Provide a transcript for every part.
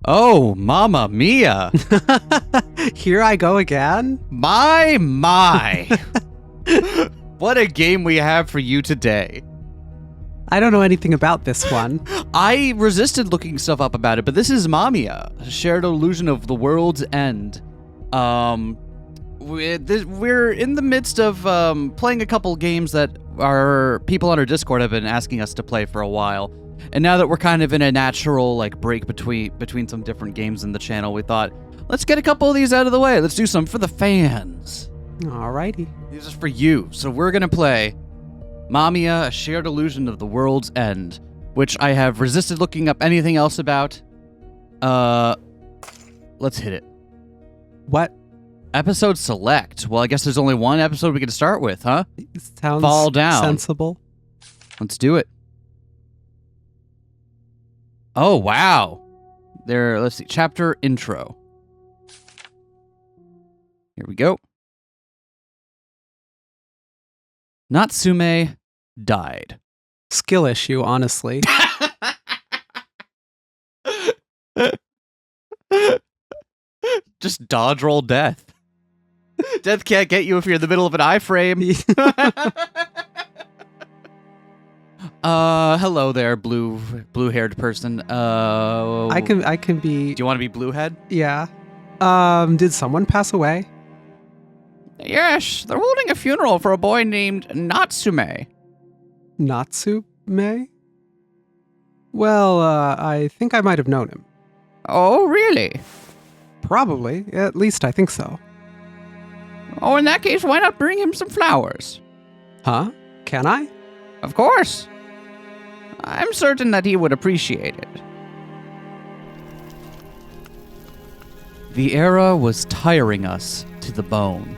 Oh, Mamma Mia! Here I go again? My! What a game we have for you today. I don't know anything about this one. I resisted looking stuff up about it, but this is MAMIYA, a shared illusion of the world's end. We're in the midst of playing a couple games that our people on our Discord have been asking us to play for a while. And now that we're kind of in a natural break between some different games in the channel, we thought, let's get a couple of these out of the way. Let's do some for the fans. Alrighty. These are for you. So we're going to play MAMIYA, a shared illusion of the world's end, which I have resisted looking up anything else about. Let's hit it. What? Episode select. Well, I guess there's only one episode we can start with, huh? Sounds Fall down. sensible. Let's do it. Oh, wow. Let's see. Chapter intro. Here we go. Natsume died. Skill issue, honestly. Just dodge roll death. Death can't get you if you're in the middle of an iframe. Hello there, blue-haired person. I can be. Do you want to be Bluehead? Yeah. Did someone pass away? Yes, they're holding a funeral for a boy named Natsume. Natsume? Well, I think I might have known him. Oh, really? Probably. At least I think so. Oh, in that case, why not bring him some flowers? Huh? Can I? Of course. I'm certain that he would appreciate it. The era was tiring us to the bone.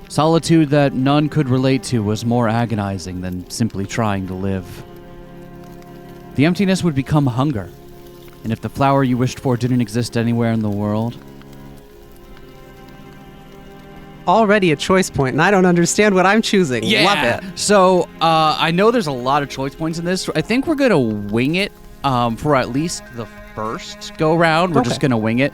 Solitude that none could relate to was more agonizing than simply trying to live. The emptiness would become hunger, and if the flower you wished for didn't exist anywhere in the world... Already a choice point, and I don't understand what I'm choosing. Yeah. Love it. So, I know there's a lot of choice points in this. I think we're going to wing it for at least the first go-round. We're just going to wing it.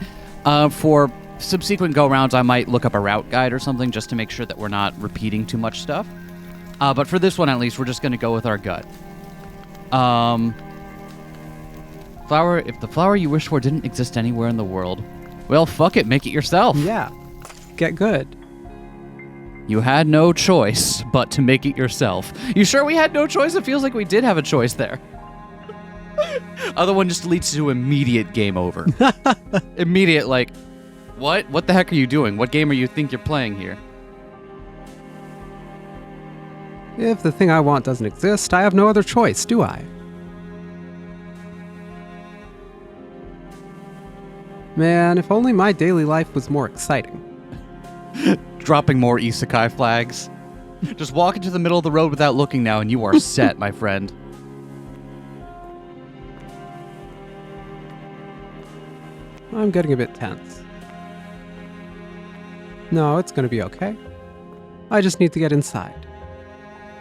For subsequent go-rounds, I might look up a route guide or something just to make sure that we're not repeating too much stuff. But for this one, at least, we're just going to go with our gut. Flower. If the flower you wish for didn't exist anywhere in the world, well, fuck it, make it yourself. Yeah. Get good. You had no choice but to make it yourself. You sure we had no choice? It feels like we did have a choice there. Other one just leads to immediate game over. Immediate, what? What the heck are you doing? What game are you think you're playing here? If the thing I want doesn't exist, I have no other choice, do I? Man, if only my daily life was more exciting. Dropping more isekai flags. Just walk into the middle of the road without looking now, and you are set, my friend. I'm getting a bit tense. No, it's gonna be okay. I just need to get inside.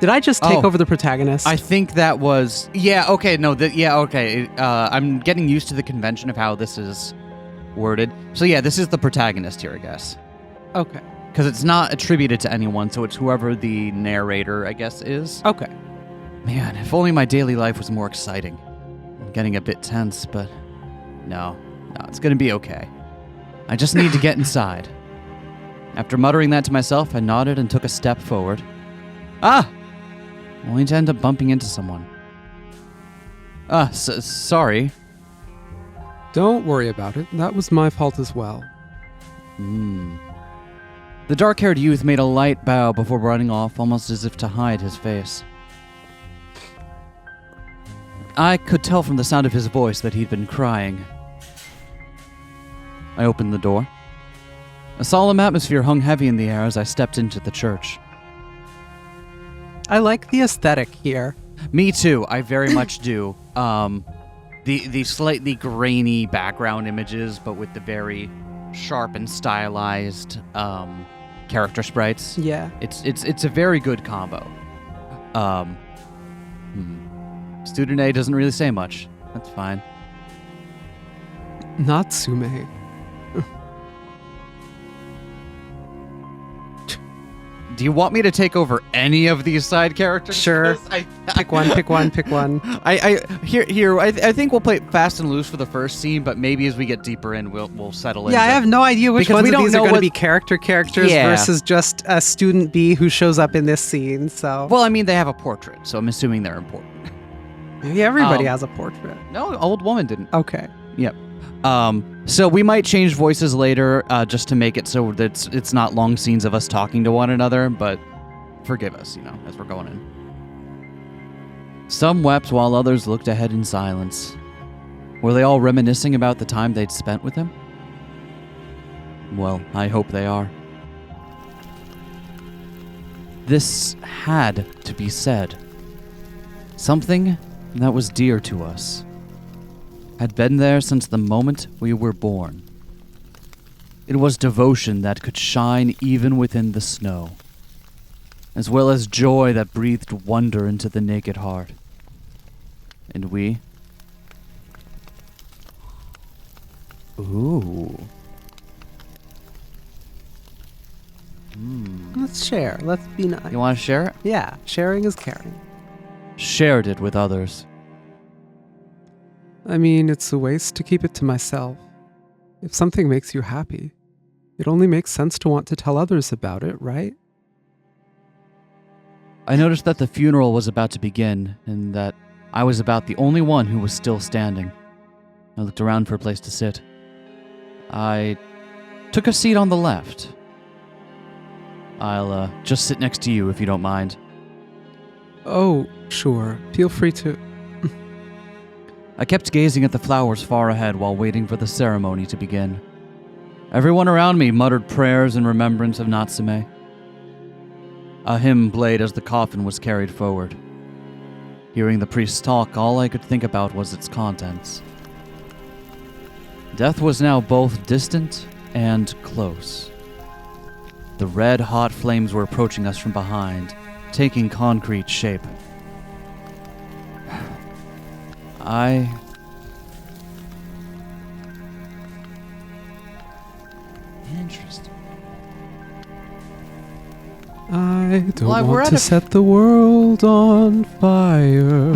Did I just take over the protagonist? I think that was... Yeah, okay, no, okay. I'm getting used to the convention of how this is worded. So yeah, this is the protagonist here, I guess. Okay. Because it's not attributed to anyone, so it's whoever the narrator, I guess, is. Okay. Man, if only my daily life was more exciting. I'm getting a bit tense, but no, it's gonna be okay. I just need to get inside. After muttering that to myself, I nodded and took a step forward. Only to end up bumping into someone. Sorry. Don't worry about it. That was my fault as well. The dark-haired youth made a light bow before running off, almost as if to hide his face. I could tell from the sound of his voice that he'd been crying. I opened the door. A solemn atmosphere hung heavy in the air as I stepped into the church. I like the aesthetic here. Me too, I very much do. The slightly grainy background images, but with the very sharp and stylized character sprites. Yeah. It's a very good combo. Student A doesn't really say much. That's fine. Natsume. Do you want me to take over any of these side characters? Sure. Pick one. I think we'll play fast and loose for the first scene, but maybe as we get deeper in, we'll settle in. Yeah, I have no idea which because ones we of don't these are know going to what- be characters versus just a student B who shows up in this scene. So Well, I mean, they have a portrait, so I'm assuming they're important. maybe everybody has a portrait. No, old woman didn't. Okay. Yep. So we might change voices later, just to make it so that it's not long scenes of us talking to one another, but forgive us, as we're going in. Some wept while others looked ahead in silence. Were they all reminiscing about the time they'd spent with him? Well, I hope they are. This had to be said. Something that was dear to us had been there since the moment we were born. It was devotion that could shine even within the snow, as well as joy that breathed wonder into the naked heart. And we... Ooh. Let's share. Let's be nice. You want to share it? Yeah, sharing is caring. Shared it with others. I mean, it's a waste to keep it to myself. If something makes you happy, it only makes sense to want to tell others about it, right? I noticed that the funeral was about to begin, and that I was about the only one who was still standing. I looked around for a place to sit. I took a seat on the left. I'll just sit next to you if you don't mind. Oh, sure. Feel free to. I kept gazing at the flowers far ahead while waiting for the ceremony to begin. Everyone around me muttered prayers in remembrance of Natsume. A hymn played as the coffin was carried forward. Hearing the priest talk, all I could think about was its contents. Death was now both distant and close. The red-hot flames were approaching us from behind, taking concrete shape. Interesting. I don't Well, we're want at to a- set the world on fire.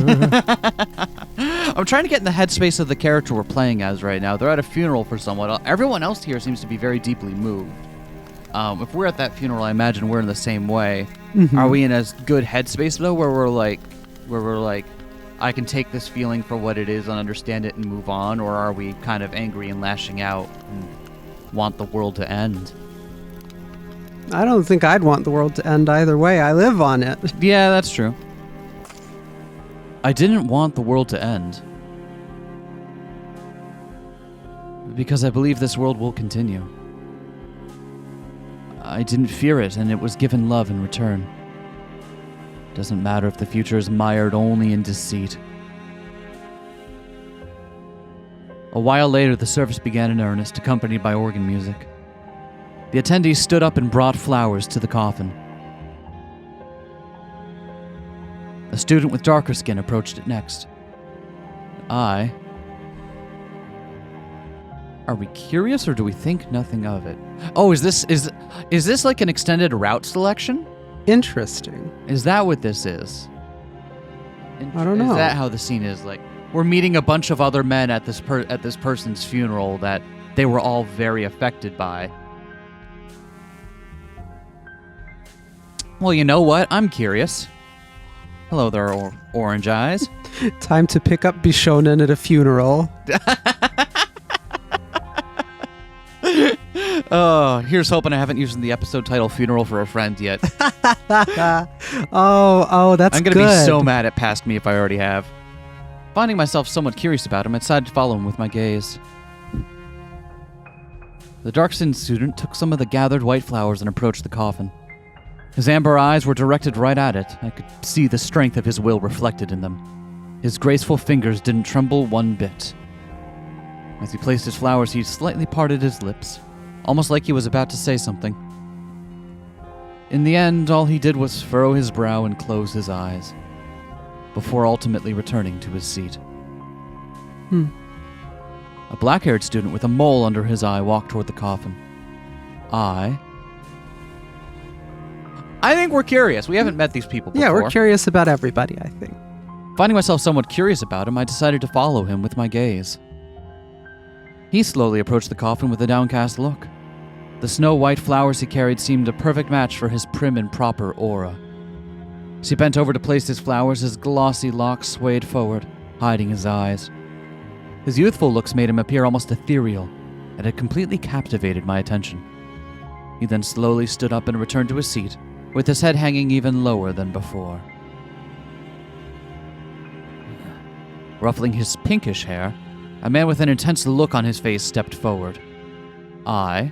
I'm trying to get in the headspace of the character we're playing as right now. They're at a funeral for someone. Everyone else here seems to be very deeply moved. If we're at that funeral, I imagine we're in the same way. Mhm. Are we in a good headspace though, where we're like, I can take this feeling for what it is and understand it and move on, or are we kind of angry and lashing out and want the world to end? I don't think I'd want the world to end either way. I live on it. Yeah, that's true. I didn't want the world to end, because I believe this world will continue. I didn't fear it, and it was given love in return. Doesn't matter if the future is mired only in deceit. A while later, the service began in earnest, accompanied by organ music. The attendees stood up and brought flowers to the coffin. A student with darker skin approached it next. Are we curious, or do we think nothing of it? Oh, is this like an extended route selection? Interesting. Is that what this is? I don't know. Is that how the scene is? Like, we're meeting a bunch of other men at this person's funeral that they were all very affected by. Well, you know what? I'm curious. Hello there, Orange Eyes. Time to pick up Bishonen at a funeral. Oh, here's hoping I haven't used the episode title "Funeral for a Friend" yet. Oh, that's I'm good. gonna be so mad at Past Me if I already have. Finding myself somewhat curious about him, I decided to follow him with my gaze. The dark-skinned student took some of the gathered white flowers and approached the coffin. His amber eyes were directed right at it. I could see the strength of his will reflected in them. His graceful fingers didn't tremble one bit. As he placed his flowers, he slightly parted his lips, almost like he was about to say something. In the end, all he did was furrow his brow and close his eyes, before ultimately returning to his seat. A black-haired student with a mole under his eye walked toward the coffin. I think we're curious. We haven't met these people before. Yeah, we're curious about everybody, I think. Finding myself somewhat curious about him, I decided to follow him with my gaze. He slowly approached the coffin with a downcast look. The snow-white flowers he carried seemed a perfect match for his prim and proper aura. As he bent over to place his flowers, his glossy locks swayed forward, hiding his eyes. His youthful looks made him appear almost ethereal, and had completely captivated my attention. He then slowly stood up and returned to his seat, with his head hanging even lower than before. Ruffling his pinkish hair, a man with an intense look on his face stepped forward. I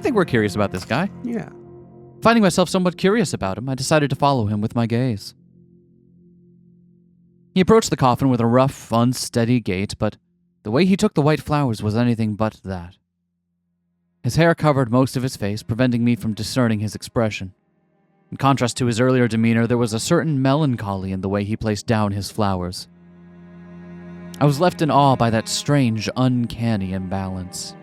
think we're curious about this guy. Yeah. Finding myself somewhat curious about him, I decided to follow him with my gaze. He approached the coffin with a rough, unsteady gait, but the way he took the white flowers was anything but that. His hair covered most of his face, preventing me from discerning his expression. In contrast to his earlier demeanor, there was a certain melancholy in the way he placed down his flowers. I was left in awe by that strange, uncanny imbalance.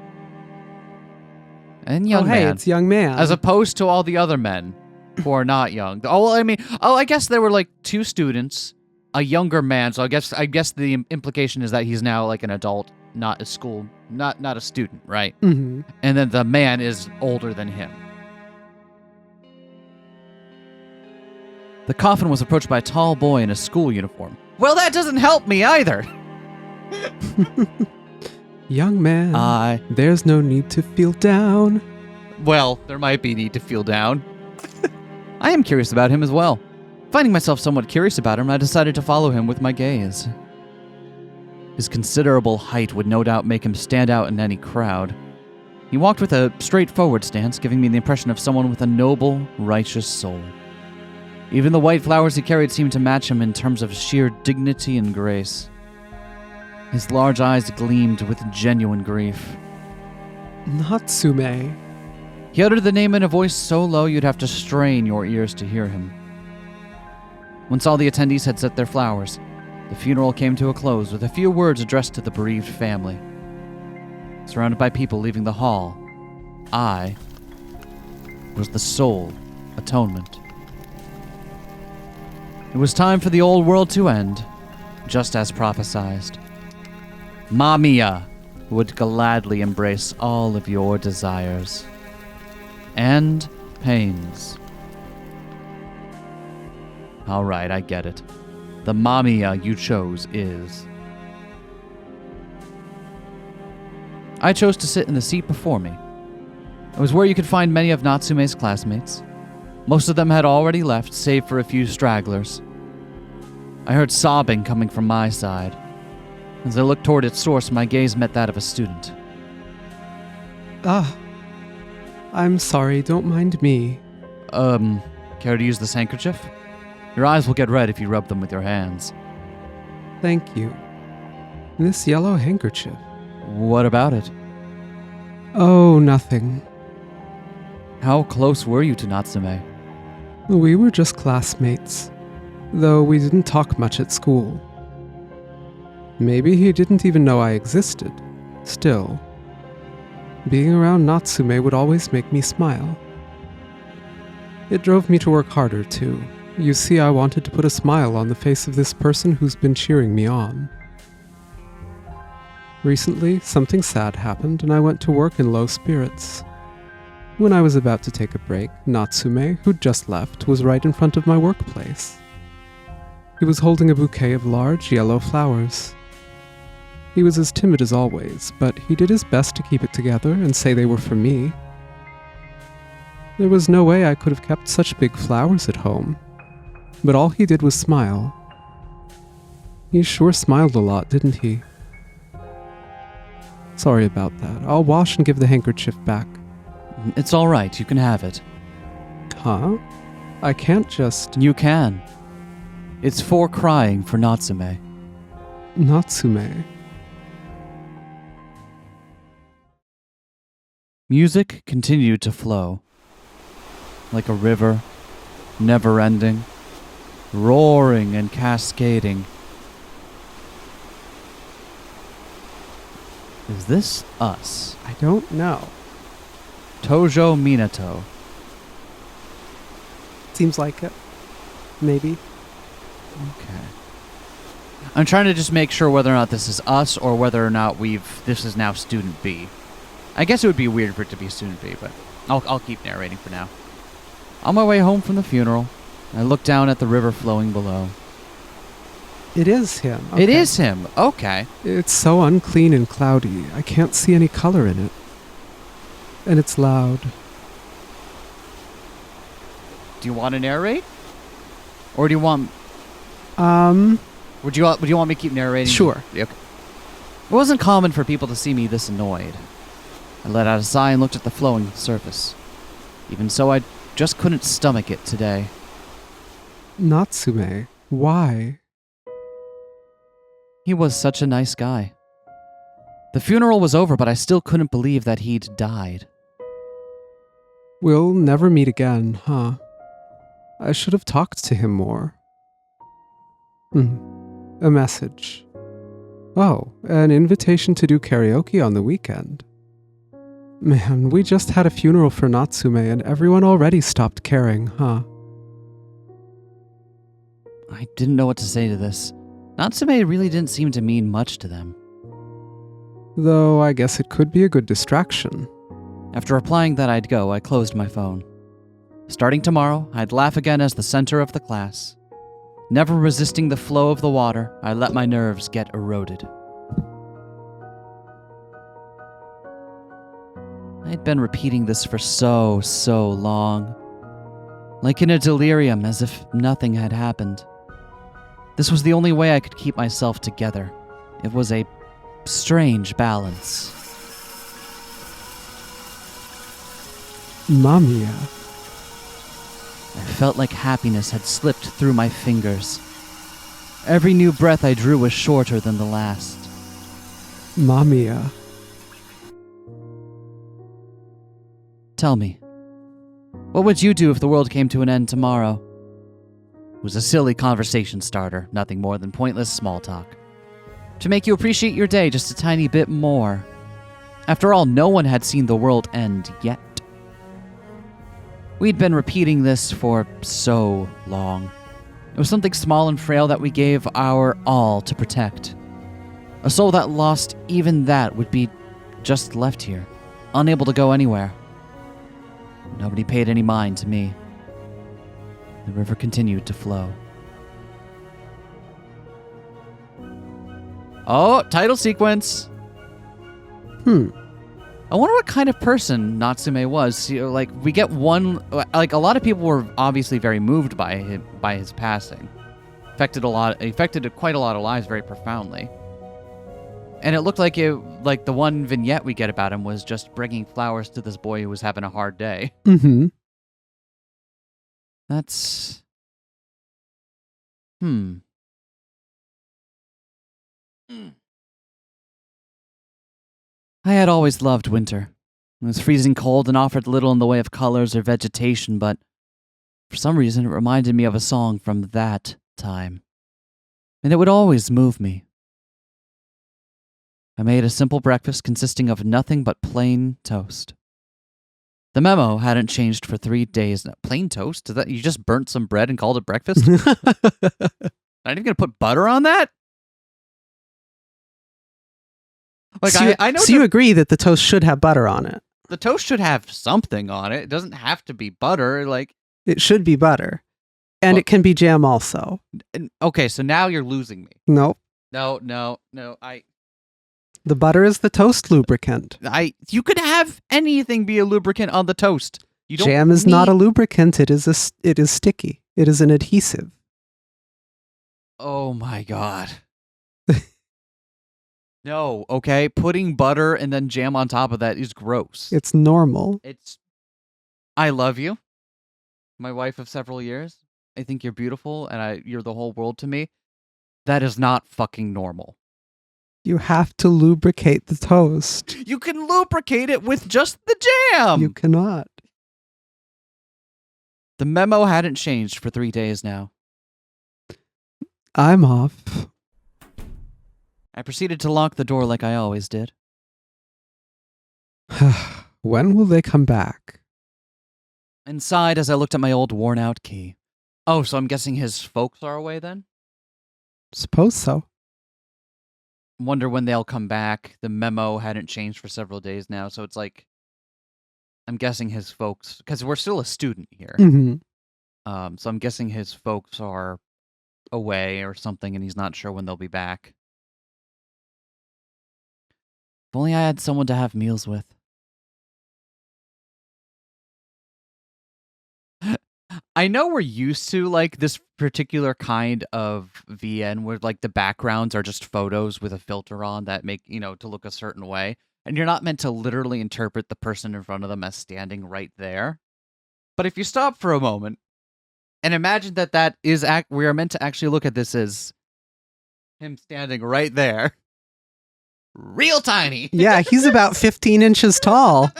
And young man. It's young man. As opposed to all the other men who are not young. I guess there were like two students, a younger man, so I guess the implication is that he's now like an adult, not a student, right? Mm-hmm. And then the man is older than him. The coffin was approached by a tall boy in a school uniform. Well, that doesn't help me either. Young man, there's no need to feel down. Well, there might be need to feel down. I am curious about him as well. Finding myself somewhat curious about him, I decided to follow him with my gaze. His considerable height would no doubt make him stand out in any crowd. He walked with a straightforward stance, giving me the impression of someone with a noble, righteous soul. Even the white flowers he carried seemed to match him in terms of sheer dignity and grace. His large eyes gleamed with genuine grief. Natsume. He uttered the name in a voice so low you'd have to strain your ears to hear him. Once all the attendees had set their flowers, the funeral came to a close with a few words addressed to the bereaved family. Surrounded by people leaving the hall, I was the sole atonement. It was time for the old world to end, just as prophesized. MAMIYA would gladly embrace all of your desires and pains. All right, I get it. The MAMIYA you chose is... I chose to sit in the seat before me. It was where you could find many of Natsume's classmates. Most of them had already left, save for a few stragglers. I heard sobbing coming from my side. As I looked toward its source, my gaze met that of a student. I'm sorry, don't mind me. Care to use this handkerchief? Your eyes will get red if you rub them with your hands. Thank you. This yellow handkerchief. What about it? Oh, nothing. How close were you to Natsume? We were just classmates, though we didn't talk much at school. Maybe he didn't even know I existed. Still, being around Natsume would always make me smile. It drove me to work harder, too. You see, I wanted to put a smile on the face of this person who's been cheering me on. Recently, something sad happened, and I went to work in low spirits. When I was about to take a break, Natsume, who'd just left, was right in front of my workplace. He was holding a bouquet of large yellow flowers. He was as timid as always, but he did his best to keep it together and say they were for me. There was no way I could have kept such big flowers at home, but all he did was smile. He sure smiled a lot, didn't he? Sorry about that. I'll wash and give the handkerchief back. It's all right, you can have it. Huh? I can't just... You can. It's for crying for Natsume. Natsume. Music continued to flow. Like a river, never-ending, roaring and cascading. Is this us? I don't know. Tojo Minato. Seems like it. Maybe. Okay. I'm trying to just make sure whether or not this is us or whether or not this is now student B. I guess it would be weird for it to be student B, but I'll keep narrating for now. On my way home from the funeral, I looked down at the river flowing below. It is him. Okay. It is him. Okay. It's so unclean and cloudy. I can't see any color in it. And it's loud. Do you want to narrate? Or do you want... Would you want me to keep narrating? Sure. Okay. It wasn't common for people to see me this annoyed. I let out a sigh and looked at the flowing surface. Even so, I just couldn't stomach it today. Natsume, why? He was such a nice guy. The funeral was over, but I still couldn't believe that he'd died. We'll never meet again, huh? I should have talked to him more. A message. Oh, an invitation to do karaoke on the weekend. Man, we just had a funeral for Natsume and everyone already stopped caring, huh? I didn't know what to say to this. Natsume really didn't seem to mean much to them. Though I guess it could be a good distraction. After replying that I'd go, I closed my phone. Starting tomorrow, I'd laugh again as the center of the class. Never resisting the flow of the water, I let my nerves get eroded. I'd been repeating this for so long. Like in a delirium, as if nothing had happened. This was the only way I could keep myself together. It was a strange balance. MAMIYA. I felt like happiness had slipped through my fingers. Every new breath I drew was shorter than the last. MAMIYA. Tell me, what would you do if the world came to an end tomorrow? It was a silly conversation starter, nothing more than pointless small talk. To make you appreciate your day just a tiny bit more. After all, no one had seen the world end yet. We'd been repeating this for so long. It was something small and frail that we gave our all to protect. A soul that lost even that would be just left here, unable to go anywhere. Nobody paid any mind to me. The river continued to flow. Oh, title sequence. I wonder what kind of person Natsume was. You know, like, we get one... Like, a lot of people were obviously very moved by his passing. Affected quite a lot of lives very profoundly. And it looked like the one vignette we get about him was just bringing flowers to this boy who was having a hard day. That's... I had always loved winter. It was freezing cold and offered little in the way of colors or vegetation, but for some reason it reminded me of a song from that time. And it would always move me. I made a simple breakfast consisting of nothing but plain toast. The memo hadn't changed for 3 days. Plain toast? Is that you just burnt some bread and called it breakfast? Not even gonna put butter on that? Like, so I know. So you agree that the toast should have butter on it? The toast should have something on it. It doesn't have to be butter. Like, it should be butter, and it can be jam also. Okay, so now you're losing me. Nope. No. The butter is the toast lubricant. You could have anything be a lubricant on the toast. Jam is not a lubricant. It is sticky. It is an adhesive. Oh my god. No, okay? Putting butter and then jam on top of that is gross. It's normal. I love you. My wife of several years. I think you're beautiful and you're the whole world to me. That is not fucking normal. You have to lubricate the toast. You can lubricate it with just the jam. You cannot. The memo hadn't changed for 3 days now. I'm off. I proceeded to lock the door like I always did. When will they come back? And sighed as I looked at my old worn-out key. Oh, so I'm guessing his folks are away then? Suppose so. Wonder when they'll come back. The memo hadn't changed for several days now, so it's like, I'm guessing his folks, because we're still a student here. Mm-hmm. So I'm guessing his folks are away or something, and he's not sure when they'll be back. If only I had someone to have meals with. I know we're used to like this particular kind of VN where like the backgrounds are just photos with a filter on that make, to look a certain way. And you're not meant to literally interpret the person in front of them as standing right there. But if you stop for a moment and imagine that we are meant to actually look at this as him standing right there. Real tiny. Yeah, he's about 15 inches tall.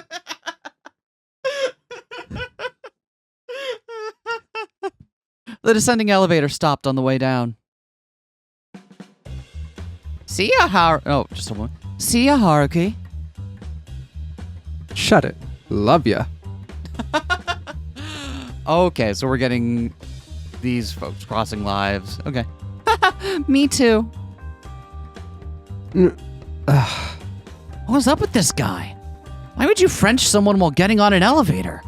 The descending elevator stopped on the way down. See ya, just a moment. See ya, Haruki. Shut it. Love ya. Okay, so we're getting these folks crossing lives. Okay. Me too. What's up with this guy? Why would you French someone while getting on an elevator?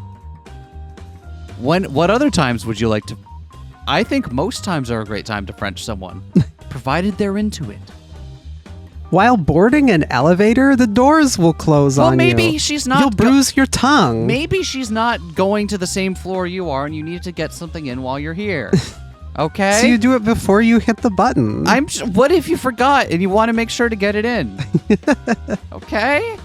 What other times would you like to... I think most times are a great time to French someone, provided they're into it. While boarding an elevator, the doors will close on you. Well, maybe she's not... You'll bruise your tongue. Maybe she's not going to the same floor you are, and you need to get something in while you're here. Okay? So you do it before you hit the button. What if you forgot and you want to make sure to get it in? Okay?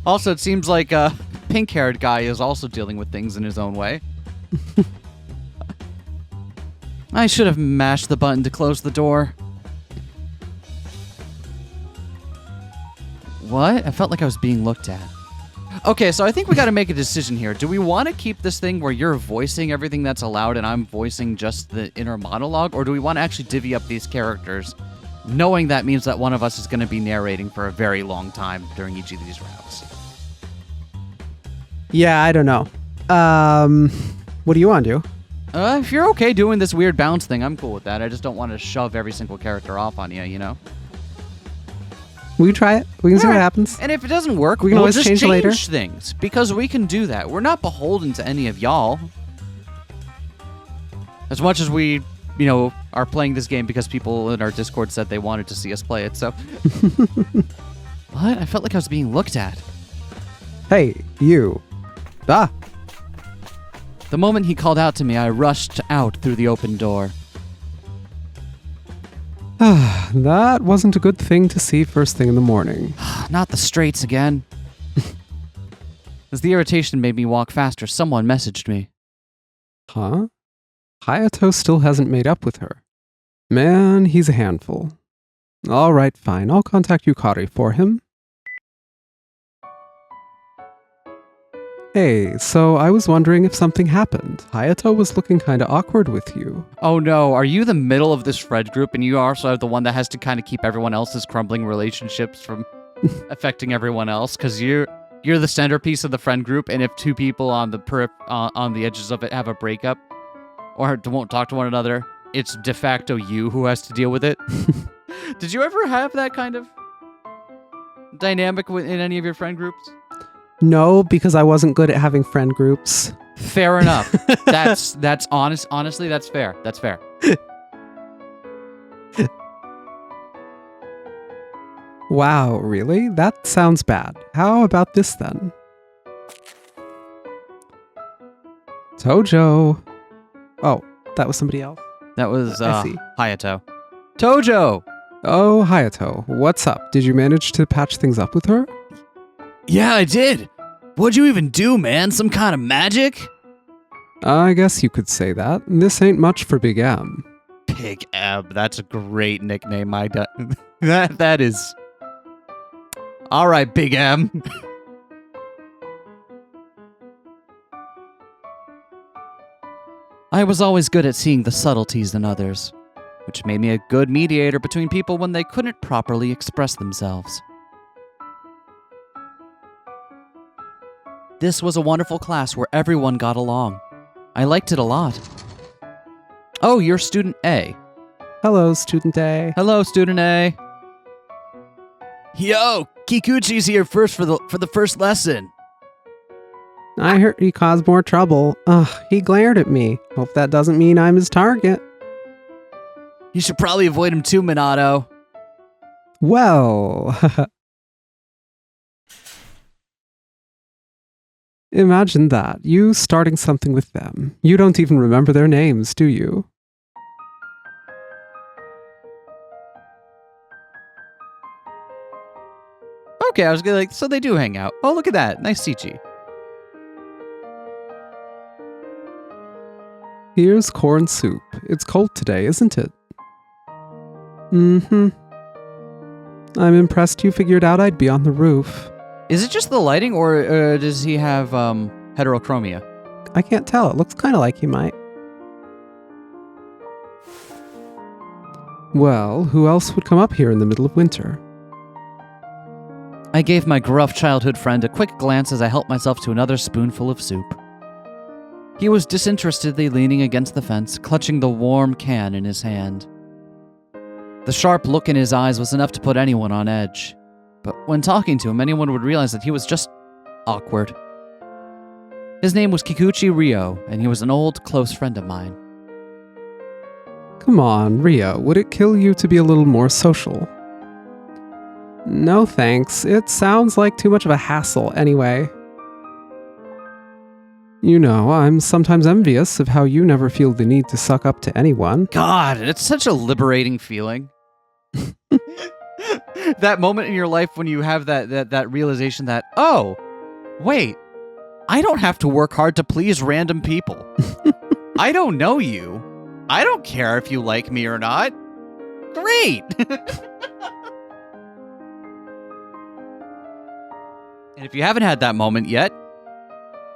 Also, it seems like a pink-haired guy is also dealing with things in his own way. I should have mashed the button to close the door. What? I felt like I was being looked at. Okay, so I think we got to make a decision here. Do we want to keep this thing where you're voicing everything that's allowed and I'm voicing just the inner monologue? Or do we want to actually divvy up these characters, knowing that means that one of us is going to be narrating for a very long time during each of these rounds? Yeah, I don't know. What do you want to do? If you're okay doing this weird bounce thing, I'm cool with that. I just don't want to shove every single character off on you, you know? We can try it. We can see what happens. And if it doesn't work, we can always just change later. Things, because we can do that. We're not beholden to any of y'all. As much as we, are playing this game because people in our Discord said they wanted to see us play it, so... What? I felt like I was being looked at. Hey, you. Ah! The moment he called out to me, I rushed out through the open door. That wasn't a good thing to see first thing in the morning. Not the straights again. As the irritation made me walk faster, someone messaged me. Huh? Hayato still hasn't made up with her. Man, he's a handful. All right, fine. I'll contact Yukari for him. Hey, so I was wondering if something happened. Hayato was looking kinda awkward with you. Oh no, are you the middle of this friend group and you also are the one that has to kind of keep everyone else's crumbling relationships from affecting everyone else? Because you're the centerpiece of the friend group, and if two people on the edges of it have a breakup or won't talk to one another, it's de facto you who has to deal with it. Did you ever have that kind of dynamic in any of your friend groups? No, because I wasn't good at having friend groups. Fair enough. That's honest. Honestly, that's fair. That's fair. Wow, really? That sounds bad. How about this then? Tojo. Oh, that was somebody else. That was I see. Hayato. Tojo! Oh, Hayato. What's up? Did you manage to patch things up with her? Yeah, I did. What'd you even do, man? Some kind of magic? I guess you could say that. This ain't much for Big M. Big M. That's a great nickname. That is... All right, Big M. I was always good at seeing the subtleties in others, which made me a good mediator between people when they couldn't properly express themselves. This was a wonderful class where everyone got along. I liked it a lot. Oh, you're student A. Hello, student A. Hello, student A. Yo, Kikuchi's here first for the first lesson. I heard he caused more trouble. Ugh, he glared at me. Hope that doesn't mean I'm his target. You should probably avoid him too, Minato. Well... Imagine that, you starting something with them. You don't even remember their names, do you? Okay, I was gonna so they do hang out. Oh, look at that. Nice Sichi. Here's corn soup. It's cold today, isn't it? Mm-hmm. I'm impressed you figured out I'd be on the roof. Is it just the lighting, or does he have heterochromia? I can't tell. It looks kind of like he might. Well, who else would come up here in the middle of winter? I gave my gruff childhood friend a quick glance as I helped myself to another spoonful of soup. He was disinterestedly leaning against the fence, clutching the warm can in his hand. The sharp look in his eyes was enough to put anyone on edge. But when talking to him, anyone would realize that he was just awkward. His name was Kikuchi Ryo, and he was an old, close friend of mine. Come on, Ryo, would it kill you to be a little more social? No thanks, it sounds like too much of a hassle anyway. You know, I'm sometimes envious of how you never feel the need to suck up to anyone. God, it's such a liberating feeling. That moment in your life when you have that realization that, oh, wait, I don't have to work hard to please random people. I don't know you. I don't care if you like me or not. Great! And if you haven't had that moment yet,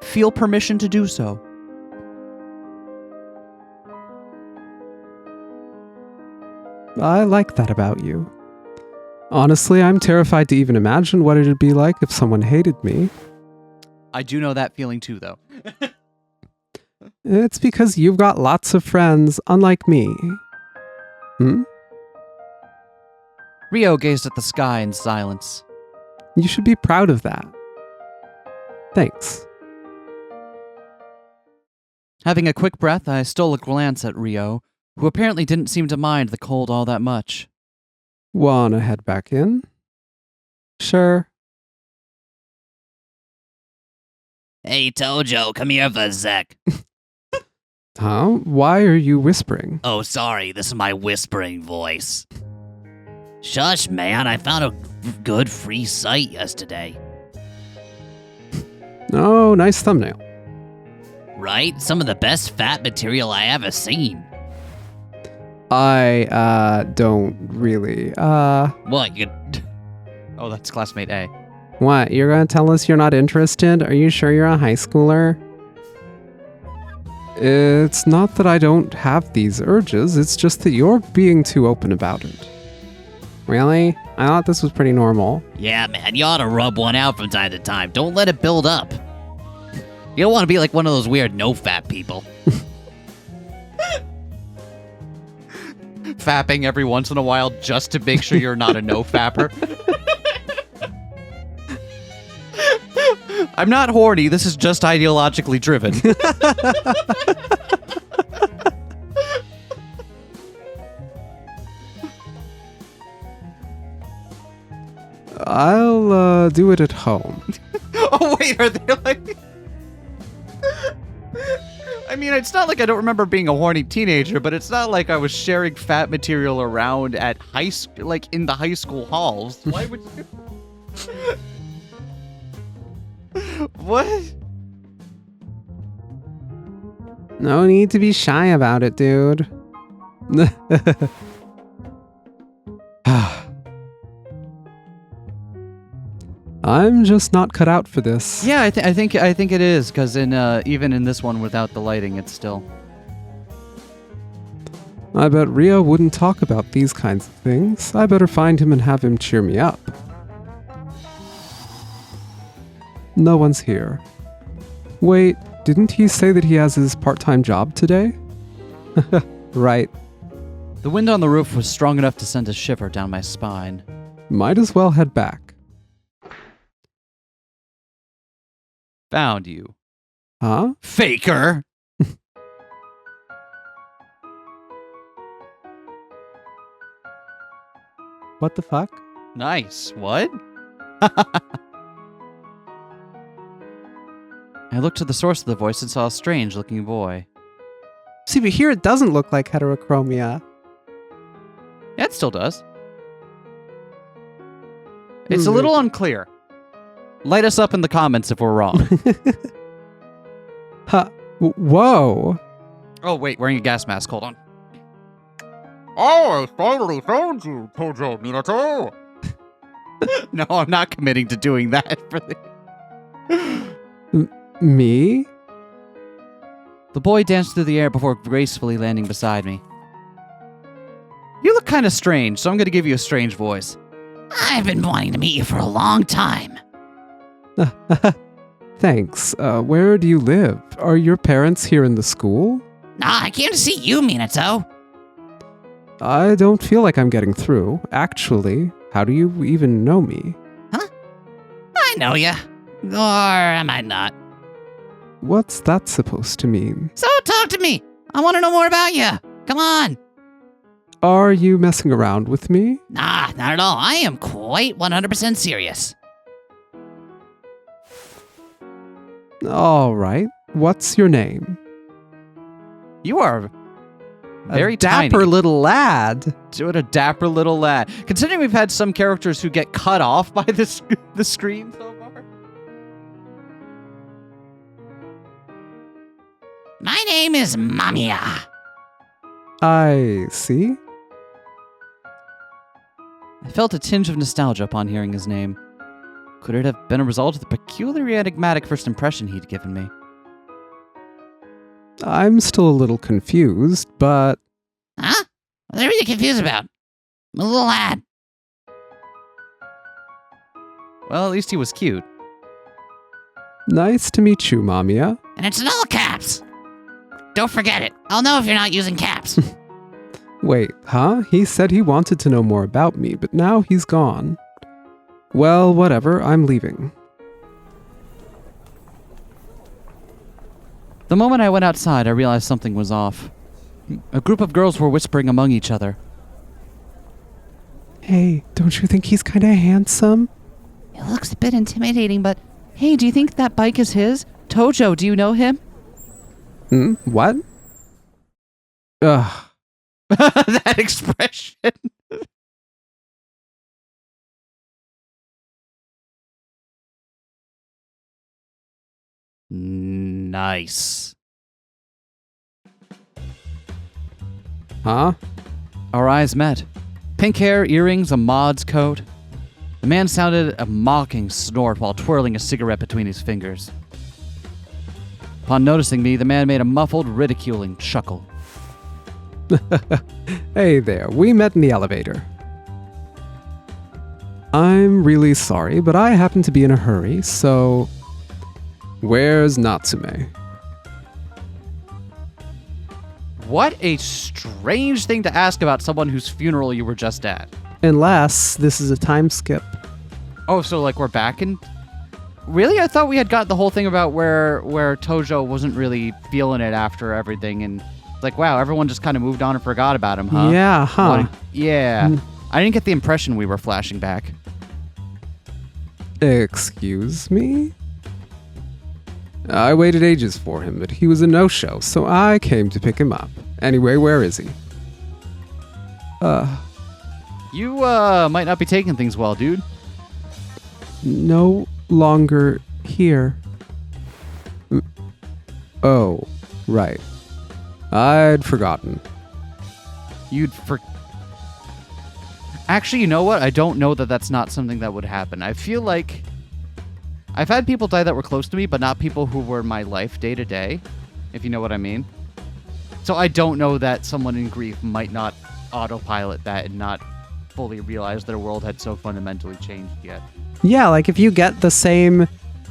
feel permission to do so. I like that about you. Honestly, I'm terrified to even imagine what it'd be like if someone hated me. I do know that feeling too, though. It's because you've got lots of friends, unlike me. Hmm? Ryo gazed at the sky in silence. You should be proud of that. Thanks. Having a quick breath, I stole a glance at Ryo, who apparently didn't seem to mind the cold all that much. Wanna head back in? Sure. Hey, Tojo, come here for a sec. Huh? Why are you whispering? Oh, sorry, this is my whispering voice. Shush, man, I found a good free site yesterday. Oh, nice thumbnail. Right? Some of the best fat material I ever seen. I, don't really, What, you... Oh, that's classmate A. What, you're gonna tell us you're not interested? Are you sure you're a high schooler? It's not that I don't have these urges, it's just that you're being too open about it. Really? I thought this was pretty normal. Yeah, man, you ought to rub one out from time to time. Don't let it build up. You don't want to be like one of those weird no-fat people. Fapping every once in a while just to make sure you're not a no-fapper. I'm not horny, this is just ideologically driven. I'll, do it at home. Oh, wait, are they like... I mean, it's not like I don't remember being a horny teenager, but it's not like I was sharing fat material around at high school, like in the high school halls. Why would you? What? No need to be shy about it, dude. I'm just not cut out for this. Yeah, I think it is, because in even in this one without the lighting, it's still. I bet Ryo wouldn't talk about these kinds of things. I better find him and have him cheer me up. No one's here. Wait, didn't he say that he has his part-time job today? Right. The wind on the roof was strong enough to send a shiver down my spine. Might as well head back. Found you. Huh? Faker! What the fuck? Nice. What? I looked to the source of the voice and saw a strange-looking boy. See, but here it doesn't look like heterochromia. Yeah, it still does. It's a little unclear. Light us up in the comments if we're wrong. Huh. Whoa. Oh, wait, wearing a gas mask. Hold on. Oh, I finally found you, Tojo Minato! No, I'm not committing to doing that for the... Me? The boy danced through the air before gracefully landing beside me. You look kind of strange, so I'm going to give you a strange voice. I've been wanting to meet you for a long time. Thanks. Where do you live? Are your parents here in the school? Nah, I came to see you, Minato. I don't feel like I'm getting through. Actually, how do you even know me? I know ya. Or I might not. What's that supposed to mean? So talk to me. I want to know more about you. Come on. Are you messing around with me? Nah, not at all. I am quite 100% serious. All right. What's your name? You are very a dapper tiny. little lad. What a dapper little lad. Considering we've had some characters who get cut off by the screen so far. My name is MAMIYA. I see. I felt a tinge of nostalgia upon hearing his name. Could it have been a result of the peculiarly enigmatic first impression he'd given me? I'm still a little confused, but... Huh? What are you confused about? I'm a little lad. Well, at least he was cute. Nice to meet you, Mamiya. And it's in all caps. Don't forget it. I'll know if you're not using caps. Wait, huh? He said he wanted to know more about me, but now he's gone. Well, whatever, I'm leaving. The moment I went outside, I realized something was off. A group of girls were whispering among each other. Hey, don't you think he's kinda handsome? It looks a bit intimidating, but hey, do you think that bike is his? Tojo, do you know him? What? Ugh. That expression. Nice. Huh? Our eyes met. Pink hair, earrings, a mod's coat. The man sounded a mocking snort while twirling a cigarette between his fingers. Upon noticing me, the man made a muffled, ridiculing chuckle. Hey there, we met in the elevator. I'm really sorry, but I happen to be in a hurry, so... Where's Natsume? What a strange thing to ask about someone whose funeral you were just at. Unless this is a time skip. Oh, so like we're back in... Really? I thought we had got the whole thing about where Tojo wasn't really feeling it after everything, and it's like, wow, everyone just kind of moved on and forgot about him, huh? Yeah, huh? Yeah. I didn't get the impression we were flashing back. Excuse me? I waited ages for him, but he was a no-show, so I came to pick him up. Anyway, where is he? You, might not be taking things well, dude. No longer here. Oh, right. I'd forgotten. Actually, you know what? I don't know that that's not something that would happen. I feel like I've had people die that were close to me, but not people who were in my life day to day, if you know what I mean. So I don't know that someone in grief might not autopilot that and not fully realize their world had so fundamentally changed yet. Yeah, like if you get the same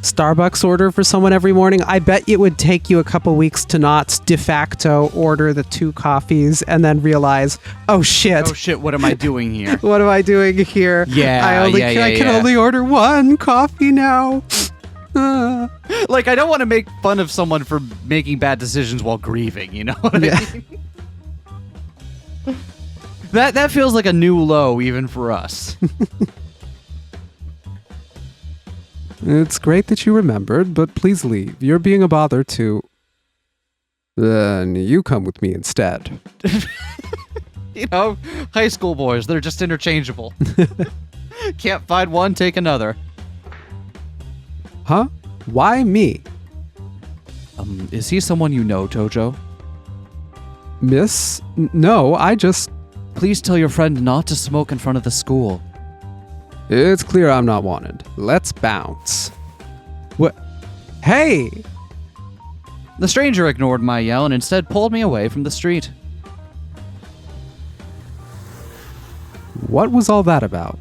Starbucks order for someone every morning, I bet it would take you a couple weeks to not de facto order the 2 coffees and then realize, oh shit, what am I doing here? what am I doing here? Yeah, I can only order 1 coffee now. Like, I don't want to make fun of someone for making bad decisions while grieving, you know what I mean? That feels like a new low even for us. It's great that you remembered, but please leave. You're being a bother to... Then you come with me instead. You know, high school boys, they're just interchangeable. Can't find one, take another. Huh? Why me? Is he someone you know, Tojo? Miss? No, I just... Please tell your friend not to smoke in front of the school. It's clear I'm not wanted. Let's bounce. What? Hey! The stranger ignored my yell and instead pulled me away from the street. What was all that about?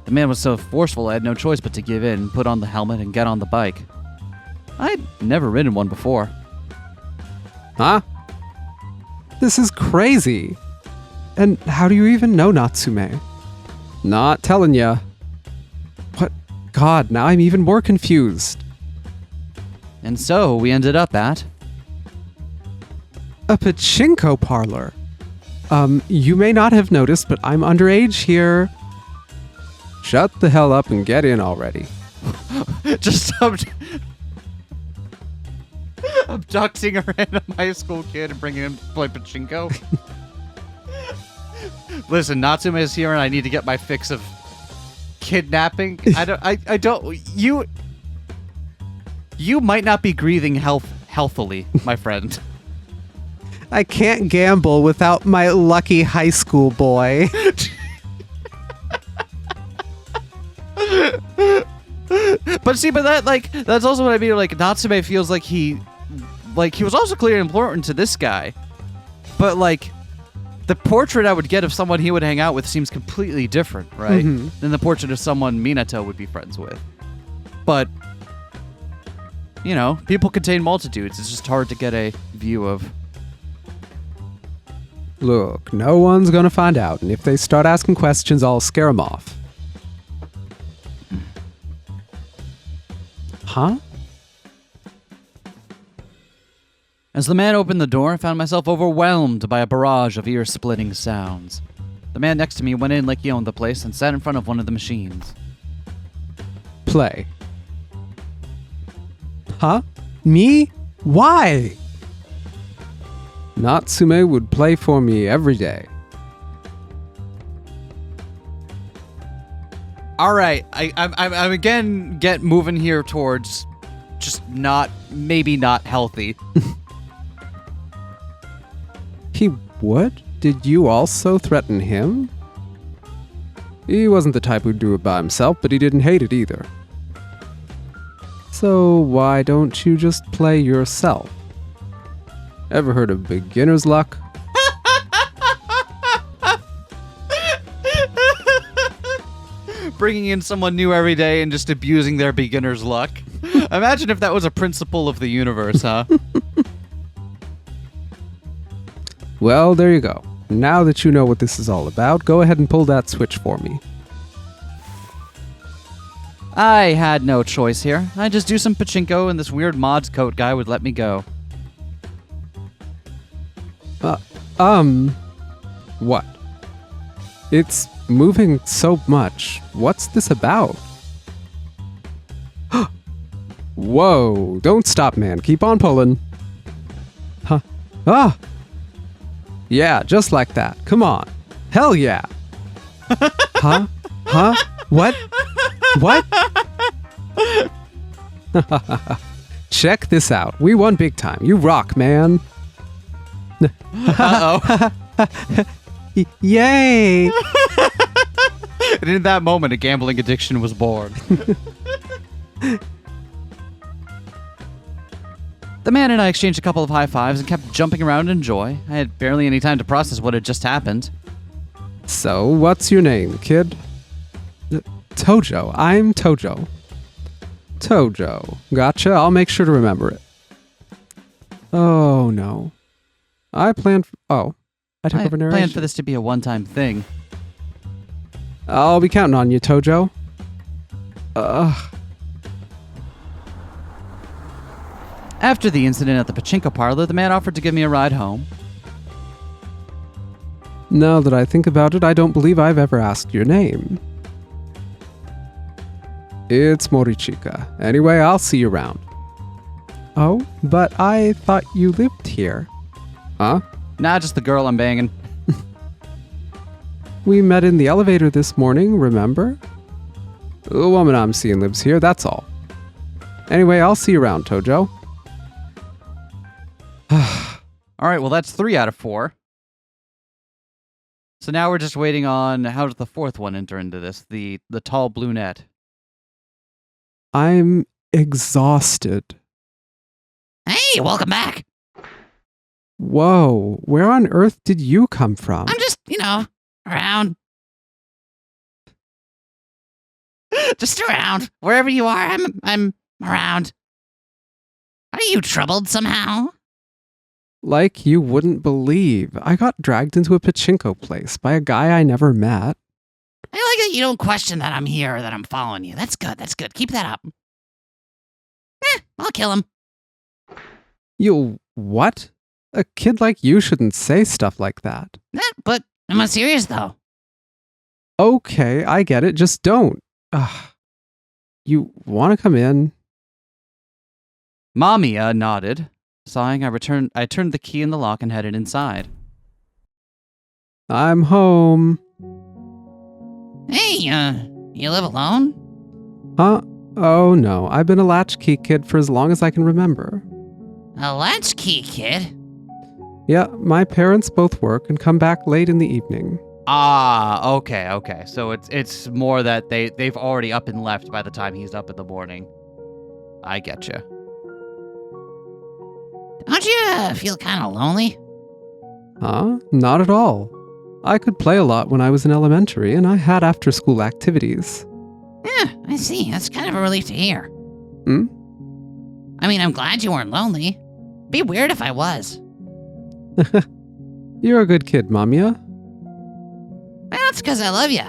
The man was so forceful I had no choice but to give in, put on the helmet, and get on the bike. I'd never ridden one before. Huh? This is crazy. And how do you even know Natsume? Not telling ya. What? God, now I'm even more confused. And so we ended up at... A pachinko parlor. You may not have noticed, but I'm underage here. Shut the hell up and get in already. Just abducting a random high school kid and bringing him to play pachinko. Listen, Natsume is here and I need to get my fix of kidnapping. You might not be grieving healthily, my friend. I can't gamble without my lucky high school boy. But that's also what I mean. Like, Natsume feels like he was also clearly important to this guy, but like, the portrait I would get of someone he would hang out with seems completely different, right? Mm-hmm. Than the portrait of someone Minato would be friends with. But, you know, people contain multitudes. It's just hard to get a view of. Look, no one's gonna find out, and if they start asking questions, I'll scare them off. Huh? As the man opened the door, I found myself overwhelmed by a barrage of ear-splitting sounds. The man next to me went in like he owned the place and sat in front of one of the machines. Play. Huh? Me? Why? Natsume would play for me every day. All right, I'm again moving here towards just maybe not healthy. He would? Did you also threaten him? He wasn't the type who'd do it by himself, but he didn't hate it either. So why don't you just play yourself? Ever heard of beginner's luck? Bringing in someone new every day and just abusing their beginner's luck. Imagine if that was a principle of the universe, huh? Well, there you go. Now that you know what this is all about, go ahead and pull that switch for me. I had no choice here. I just do some pachinko and this weird mods coat guy would let me go. What? It's moving so much. What's this about? Whoa, don't stop, man. Keep on pulling. Huh? Ah! Yeah, just like that. Come on. Hell yeah. Huh? Huh? What? What? Check this out. We won big time. You rock, man. Uh-oh. Yay! And in that moment, a gambling addiction was born. The man and I exchanged a couple of high fives and kept jumping around in joy. I had barely any time to process what had just happened. So, what's your name, kid? Tojo. I'm Tojo. Tojo. Gotcha. I'll make sure to remember it. Oh, no. I took over narration. planned for this to be a one-time thing. I'll be counting on you, Tojo. After the incident at the pachinko parlor, the man offered to give me a ride home. Now that I think about it, I don't believe I've ever asked your name. It's Morichika. Anyway, I'll see you around. Oh, but I thought you lived here. Huh? Nah, just the girl I'm banging. We met in the elevator this morning, remember? The woman I'm seeing lives here, that's all. Anyway, I'll see you around, Tojo. All right, well, that's 3 out of 4. So now we're just waiting on how does the 4th one enter into this, the tall brunette. I'm exhausted. Hey, welcome back. Whoa, where on earth did you come from? I'm just, around. Just around. Wherever you are, I'm around. Are you troubled somehow? Like you wouldn't believe. I got dragged into a pachinko place by a guy I never met. I like that you don't question that I'm here or that I'm following you. That's good. That's good. Keep that up. I'll kill him. You what? A kid like you shouldn't say stuff like that. But am I serious, though? Okay, I get it. Just don't. Ugh. You want to come in? MAMIYA nodded. Sighing, I turned the key in the lock and headed inside. I'm home. Hey, you live alone? Huh? Oh no, I've been a latchkey kid for as long as I can remember. A latchkey kid? Yeah, my parents both work and come back late in the evening. Ah, okay. So it's more that they've already up and left by the time he's up in the morning. I getcha. Don't you feel kind of lonely? Huh? Not at all. I could play a lot when I was in elementary, and I had after-school activities. Yeah, I see. That's kind of a relief to hear. Hmm? I mean, I'm glad you weren't lonely. Be weird if I was. You're a good kid, Mamiya. Well, that's because I love you.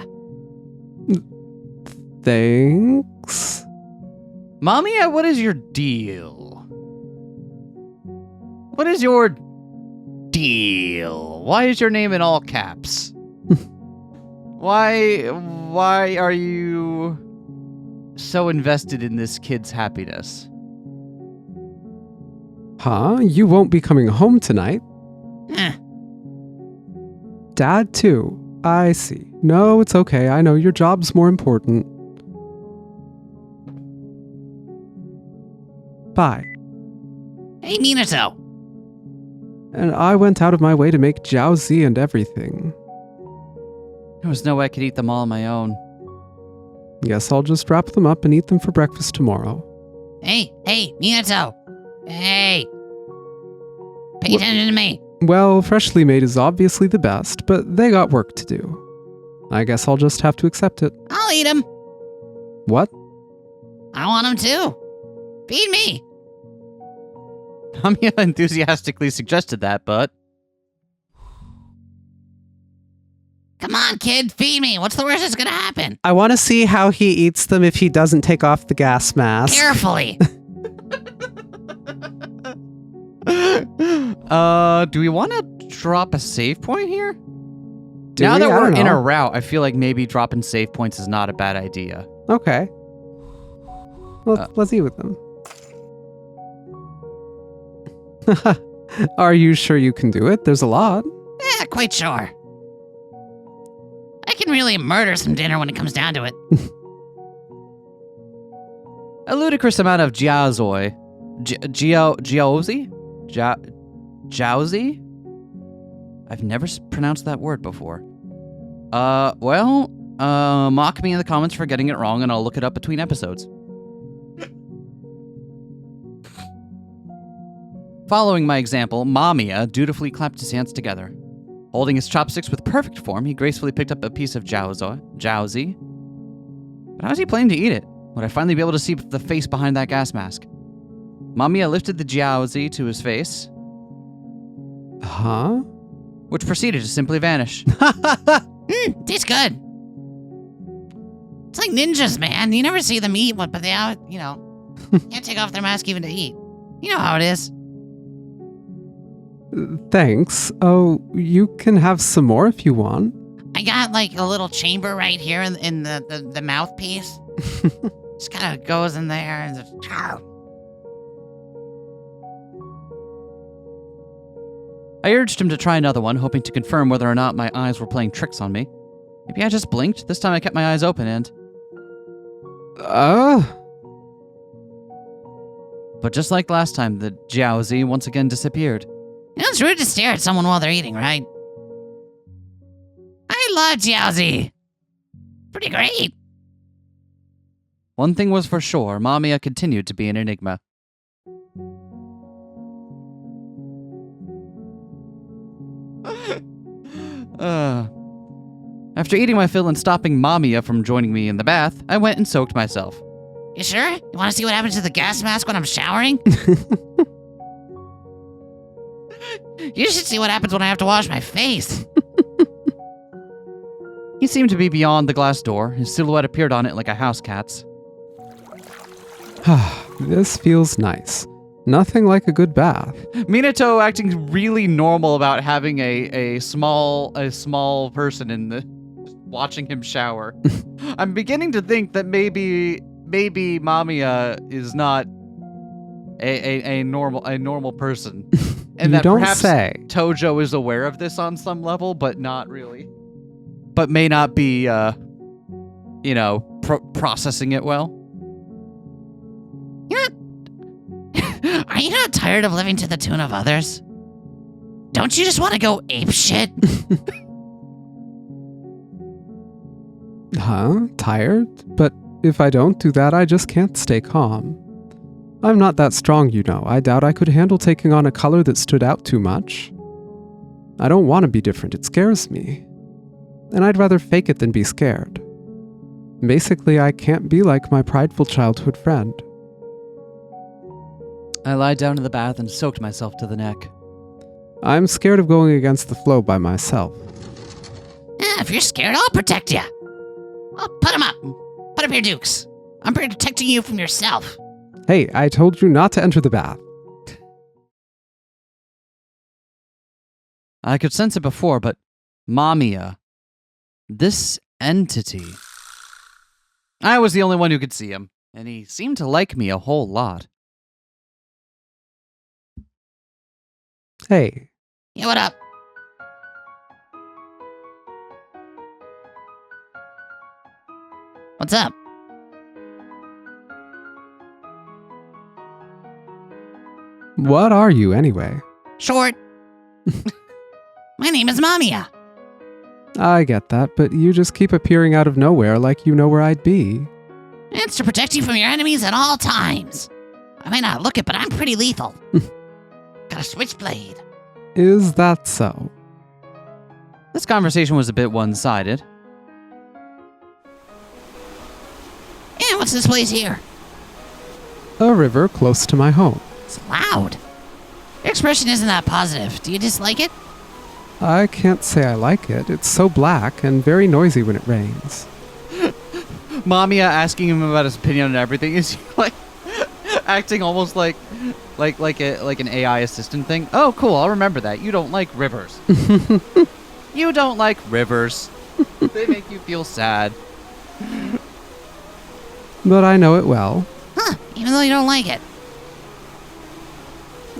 Thanks. MAMIYA, what is your deal? What is your deal? Why is your name in all caps? Why are you so invested in this kid's happiness? Huh? You won't be coming home tonight? Dad, too. I see. No, it's okay. I know your job's more important. Bye. Hey, Minato. And I went out of my way to make jiaozi and everything. There was no way I could eat them all on my own. Guess I'll just wrap them up and eat them for breakfast tomorrow. Hey, Minato. Hey. Pay attention to me. Well, freshly made is obviously the best, but they got work to do. I guess I'll just have to accept it. I'll eat him. What? I want him too. Feed me. MAMIYA enthusiastically suggested that, but... Come on, kid. Feed me. What's the worst that's going to happen? I want to see how he eats them if he doesn't take off the gas mask. Carefully. Do we want to drop a save point here? Do now we? that I we're don't in know. a route, I feel like maybe dropping save points is not a bad idea. Okay. Well, let's eat with them. Are you sure you can do it? There's a lot. Yeah, quite sure. I can really murder some dinner when it comes down to it. A ludicrous amount of jiaozi? Jiaozi? I've never pronounced that word before. Mock me in the comments for getting it wrong and I'll look it up between episodes. Following my example, MAMIYA dutifully clapped his hands together. Holding his chopsticks with perfect form, he gracefully picked up a piece of jiaozi. But how's he planning to eat it? Would I finally be able to see the face behind that gas mask? Mamiya lifted the jiaozi to his face, Huh? which proceeded to simply vanish. Tastes good. It's like ninjas, man. You never see them eat one, but they, can't take off their mask even to eat. You know how it is. Thanks. Oh, you can have some more if you want. I got like a little chamber right here in the mouthpiece. Just kind of goes in there and just... I urged him to try another one, hoping to confirm whether or not my eyes were playing tricks on me. Maybe I just blinked. This time I kept my eyes open and... But just like last time, the jiaozi once again disappeared. It's rude to stare at someone while they're eating, right? I love jiaozi. Pretty great. One thing was for sure, Mamiya continued to be an enigma. After eating my fill and stopping Mamiya from joining me in the bath, I went and soaked myself. You sure? You want to see what happens to the gas mask when I'm showering? You should see what happens when I have to wash my face. He seemed to be beyond the glass door. His silhouette appeared on it like a house cat's. This feels nice. Nothing like a good bath. Minato acting really normal about having a small person in the watching him shower. I'm beginning to think that maybe Mamiya is not a normal person. And You that don't perhaps say. Tojo is aware of this on some level, but not really. But may not be processing it well. Are you not tired of living to the tune of others? Don't you just want to go apeshit? Huh? Tired? But if I don't do that, I just can't stay calm. I'm not that strong, you know. I doubt I could handle taking on a color that stood out too much. I don't want to be different. It scares me. And I'd rather fake it than be scared. Basically, I can't be like my prideful childhood friend. I lied down in the bath and soaked myself to the neck. I'm scared of going against the flow by myself. If you're scared, I'll protect you. I'll put 'em up. Put up your dukes. I'm protecting you from yourself. Hey, I told you not to enter the bath. I could sense it before, but Mamiya, this entity. I was the only one who could see him, and he seemed to like me a whole lot. Hey, Yeah, what up? What's up? what are you anyway? Short. My name is Mamiya. I get that, but you just keep appearing out of nowhere like you know where I'd be. It's to protect you from your enemies at all times. I may not look it, but I'm pretty lethal. Got a switchblade. Is that so? This conversation was a bit one-sided. And what's this place here? A river close to my home. It's loud. Your expression isn't that positive. Do you dislike it? I can't say I like it. It's so black and very noisy when it rains. Mamiya asking him about his opinion on everything is like acting almost like an AI assistant thing. Oh, cool! I'll remember that. You don't like rivers. You don't like rivers. They make you feel sad. But I know it well. Huh, even though you don't like it.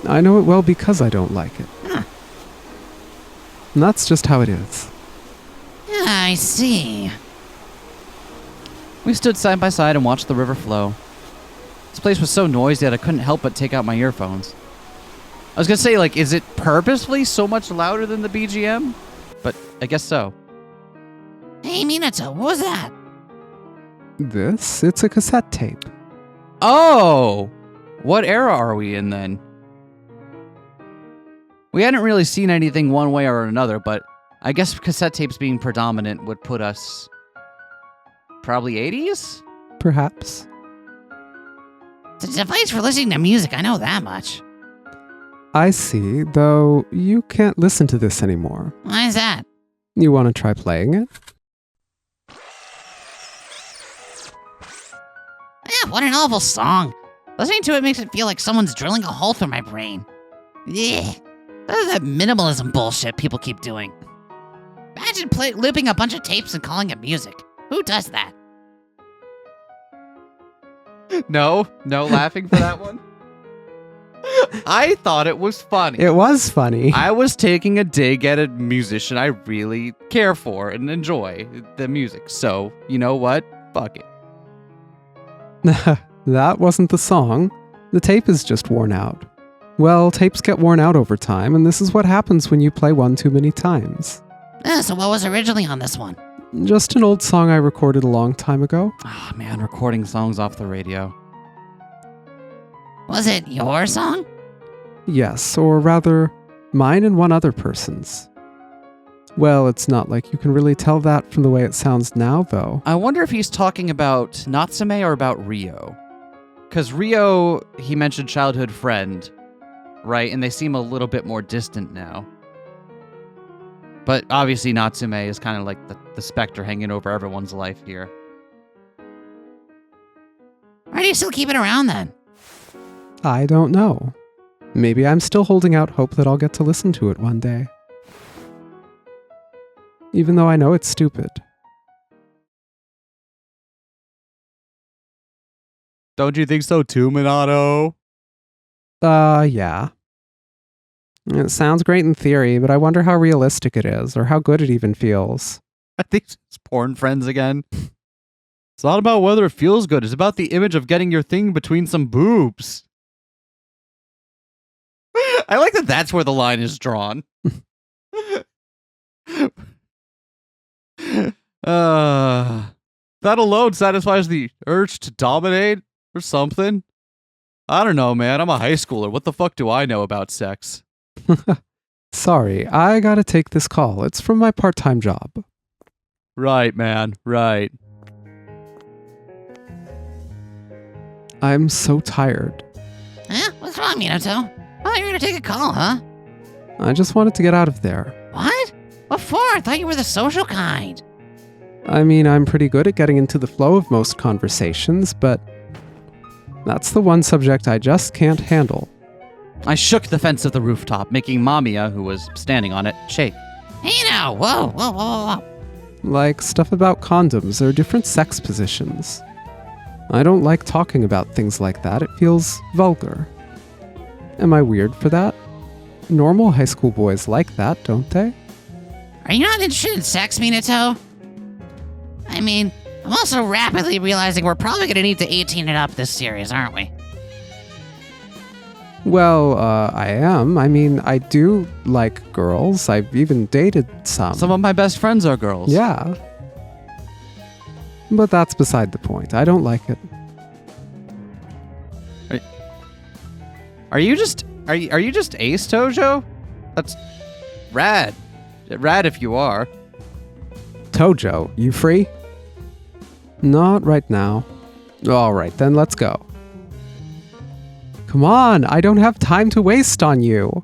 I know it well because I don't like it. Huh. And that's just how it is. I see. We stood side by side and watched the river flow. This place was so noisy that I couldn't help but take out my earphones. I was gonna say, like, is it purposefully so much louder than the BGM? But I guess so. Hey, Minato, what was that? It's a cassette tape. Oh! What era are we in then? We hadn't really seen anything one way or another, but I guess cassette tapes being predominant would put us probably 80s? Perhaps. It's a device for listening to music, I know that much. I see, though you can't listen to this anymore. Why is that? You want to try playing it? What an awful song. Listening to it makes it feel like someone's drilling a hole through my brain. Yeah, that's that minimalism bullshit people keep doing. Imagine looping a bunch of tapes and calling it music. Who does that? No laughing for that one. I thought it was funny. It was funny. I was taking a dig at a musician I really care for and enjoy the music. So, you know what? Fuck it. That wasn't the song. The tape is just worn out. Well, tapes get worn out over time, and this is what happens when you play one too many times. So what was originally on this one? Just an old song I recorded a long time ago. Oh, man, recording songs off the radio. Was it your song? Yes, or rather, mine and one other person's. Well, it's not like you can really tell that from the way it sounds now, though. I wonder if he's talking about Natsume or about Rio. Because Rio, he mentioned childhood friend, right? And they seem a little bit more distant now. But obviously Natsume is kind of like the specter hanging over everyone's life here. Why do you still keep it around then? I don't know. Maybe I'm still holding out hope that I'll get to listen to it one day. Even though I know it's stupid. Don't you think so too, Minato? Yeah. It sounds great in theory, but I wonder how realistic it is, or how good it even feels. I think it's porn friends again. It's not about whether it feels good. It's about the image of getting your thing between some boobs. I like that that's where the line is drawn. That alone satisfies the urge to dominate or something. I don't know, man. I'm a high schooler. What the fuck do I know about sex? Sorry, I gotta take this call. It's from my part-time job. Right, man. Right. I'm so tired. Huh? What's wrong, Minato? I thought you were gonna take a call, huh? I just wanted to get out of there. What? What for? I thought you were the social kind. I mean, I'm pretty good at getting into the flow of most conversations, but that's the one subject I just can't handle. I shook the fence of the rooftop, making Mamiya, who was standing on it, shake. Hey now, whoa. Like stuff about condoms or different sex positions. I don't like talking about things like that. It feels vulgar. Am I weird for that? Normal high school boys like that, don't they? Are you not interested in sex, Minato? I mean, I'm also rapidly realizing we're probably gonna need to 18 it up this series, aren't we? Well, I am. I mean, I do like girls. I've even dated some. Some of my best friends are girls. Yeah. But that's beside the point. I don't like it. Are you just ace, Tojo? That's rad. Rad if you are. Tojo, you free? Not right now. Alright, then let's go. Come on, I don't have time to waste on you.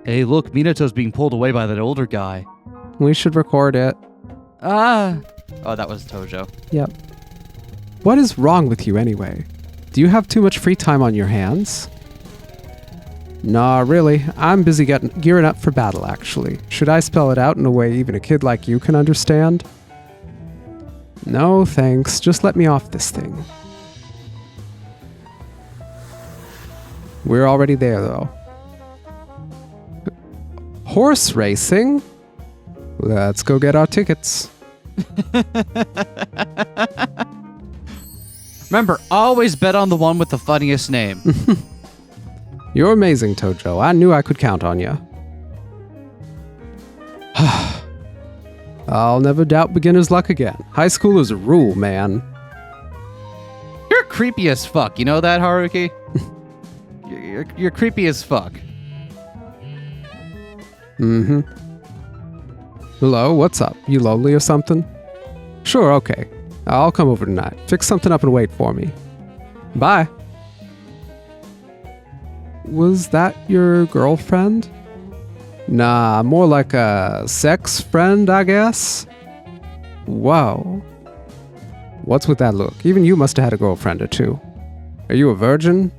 Hey, look, Minato's being pulled away by that older guy. We should record it. Oh, that was Tojo. Yep. What is wrong with you anyway? Do you have too much free time on your hands? Nah, really. I'm busy gearing up for battle, actually. Should I spell it out in a way even a kid like you can understand? No, thanks. Just let me off this thing. We're already there, though. Horse racing? Let's go get our tickets. Remember, always bet on the one with the funniest name. You're amazing, Tojo. I knew I could count on you. I'll never doubt beginner's luck again. High schoolers rule, man. You're creepy as fuck. You know that, Haruki? You're creepy as fuck. Mm-hmm. Hello, what's up? You lonely or something? Sure, okay. I'll come over tonight. Fix something up and wait for me. Bye. Was that your girlfriend? Nah, more like a sex friend, I guess. Whoa. What's with that look? Even you must have had a girlfriend or two. Are you a virgin?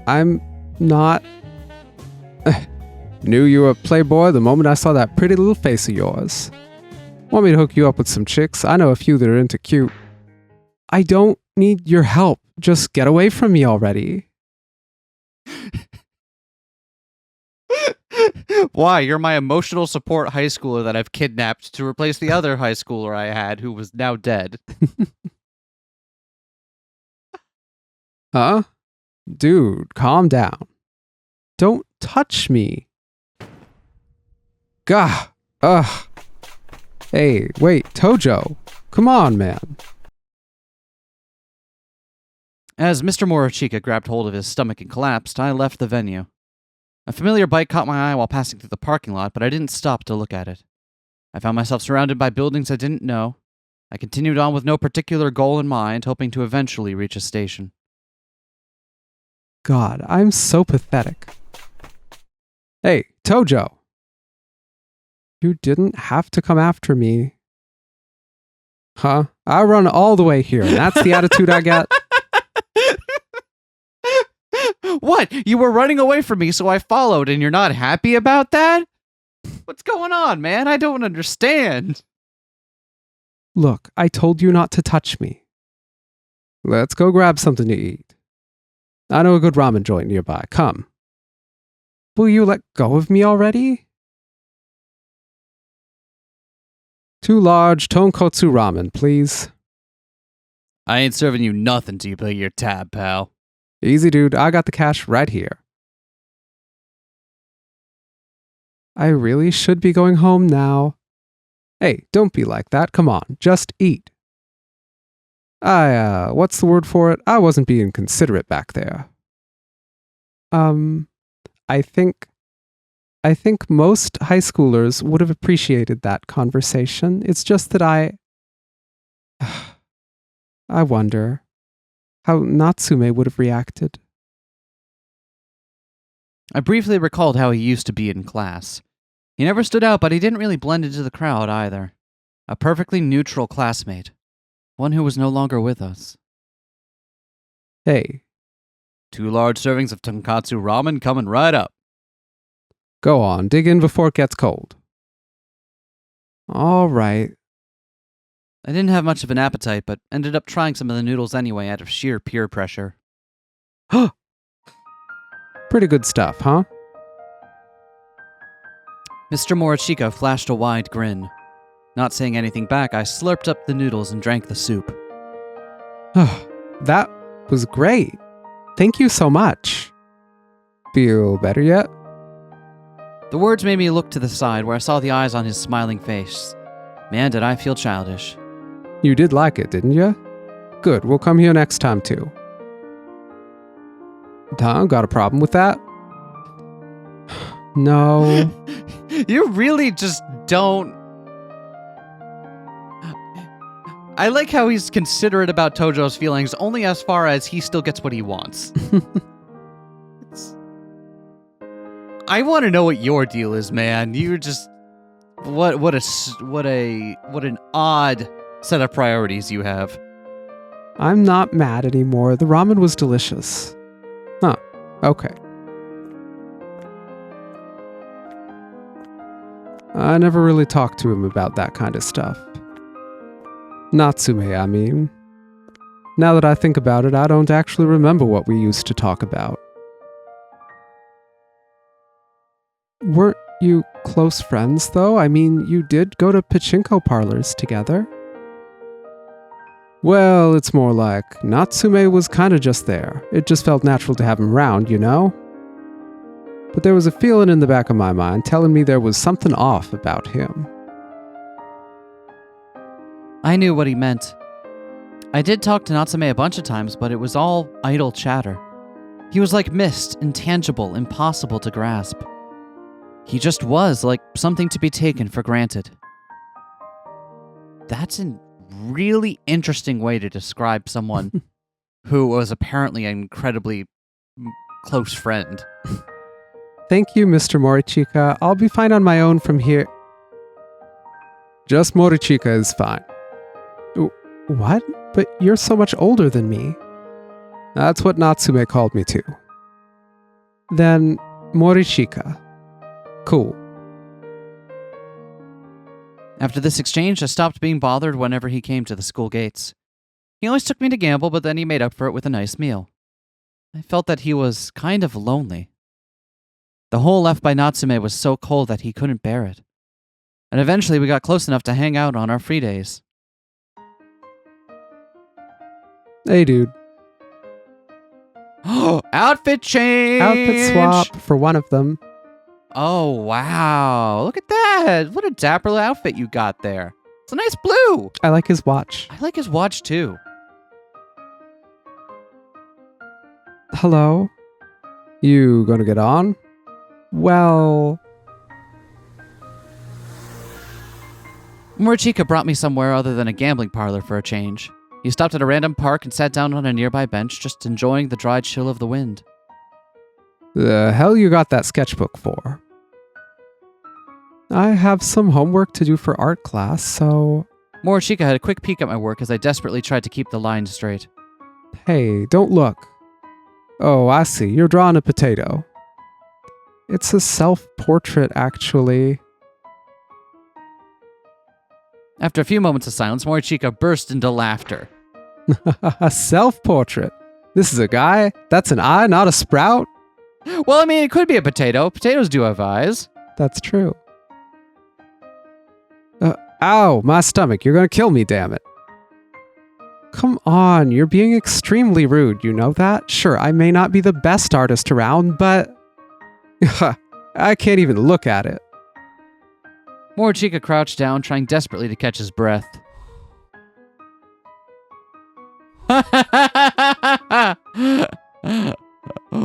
I'm not. Knew you were a playboy the moment I saw that pretty little face of yours. Want me to hook you up with some chicks? I know a few that are into cute. I don't need your help. Just get away from me already. Why? You're my emotional support high schooler that I've kidnapped to replace the other high schooler I had who was now dead. Huh? Dude, calm down. Don't touch me. Gah. Ugh. Hey, wait, Tojo. Come on, man. As Mr. Morochika grabbed hold of his stomach and collapsed, I left the venue. A familiar bike caught my eye while passing through the parking lot, but I didn't stop to look at it. I found myself surrounded by buildings I didn't know. I continued on with no particular goal in mind, hoping to eventually reach a station. God, I'm so pathetic. Hey, Tojo. You didn't have to come after me. Huh? I run all the way here, and that's the attitude I get? What? You were running away from me, so I followed, and you're not happy about that? What's going on, man? I don't understand. Look, I told you not to touch me. Let's go grab something to eat. I know a good ramen joint nearby. Come. Will you let go of me already? 2 large tonkotsu ramen, please. I ain't serving you nothing till you pay your tab, pal. Easy, dude. I got the cash right here. I really should be going home now. Hey, don't be like that. Come on, just eat. What's the word for it? I wasn't being considerate back there. I think most high schoolers would have appreciated that conversation. It's just that I wonder how Natsume would have reacted. I briefly recalled how he used to be in class. He never stood out, but he didn't really blend into the crowd either. A perfectly neutral classmate. One who was no longer with us. Hey. 2 large servings of tonkatsu ramen coming right up. Go on, dig in before it gets cold. All right. I didn't have much of an appetite, but ended up trying some of the noodles anyway out of sheer peer pressure. Pretty good stuff, huh? Mr. Morochika flashed a wide grin. Not saying anything back, I slurped up the noodles and drank the soup. That was great. Thank you so much. Feel better yet? The words made me look to the side where I saw the eyes on his smiling face. Man, did I feel childish. You did like it, didn't you? Good, we'll come here next time too. Huh? Got a problem with that? No. You really just don't... I like how he's considerate about Tojo's feelings only as far as he still gets what he wants. I want to know what your deal is, man. You're just... What an odd set of priorities you have. I'm not mad anymore. The ramen was delicious. Huh. Okay. I never really talked to him about that kind of stuff. Natsume, I mean. Now that I think about it, I don't actually remember what we used to talk about. Weren't you close friends, though? I mean, you did go to pachinko parlors together. Well, it's more like Natsume was kinda just there. It just felt natural to have him around, you know? But there was a feeling in the back of my mind telling me there was something off about him. I knew what he meant. I did talk to Natsume a bunch of times, but it was all idle chatter. He was like mist, intangible, impossible to grasp. He just was like something to be taken for granted. That's really interesting way to describe someone who was apparently an incredibly close friend. Thank you, Mr. Morichika. I'll be fine on my own from here. Just Morichika is fine. What? But you're so much older than me. That's what Natsume called me too. Then, Morichika. Cool. After this exchange, I stopped being bothered whenever he came to the school gates. He always took me to gamble, but then he made up for it with a nice meal. I felt that he was kind of lonely. The hole left by Natsume was so cold that he couldn't bear it. And eventually we got close enough to hang out on our free days. Hey, dude. Outfit change! Outfit swap for one of them. Oh, wow. Look at that. What a dapper outfit you got there. It's a nice blue. I like his watch. I like his watch, too. Hello? You gonna get on? Well... Morichika brought me somewhere other than a gambling parlor for a change. He stopped at a random park and sat down on a nearby bench, just enjoying the dry chill of the wind. The hell you got that sketchbook for? I have some homework to do for art class, so... Morichika had a quick peek at my work as I desperately tried to keep the lines straight. Hey, don't look. Oh, I see. You're drawing a potato. It's a self-portrait, actually. After a few moments of silence, Morichika burst into laughter. A self-portrait? This is a guy? That's an eye, not a sprout? Well, I mean, it could be a potato. Potatoes do have eyes. That's true. Ow, my stomach. You're gonna kill me, damn it. Come on, you're being extremely rude, you know that? Sure, I may not be the best artist around, but... I can't even look at it. Morichika crouched down, trying desperately to catch his breath.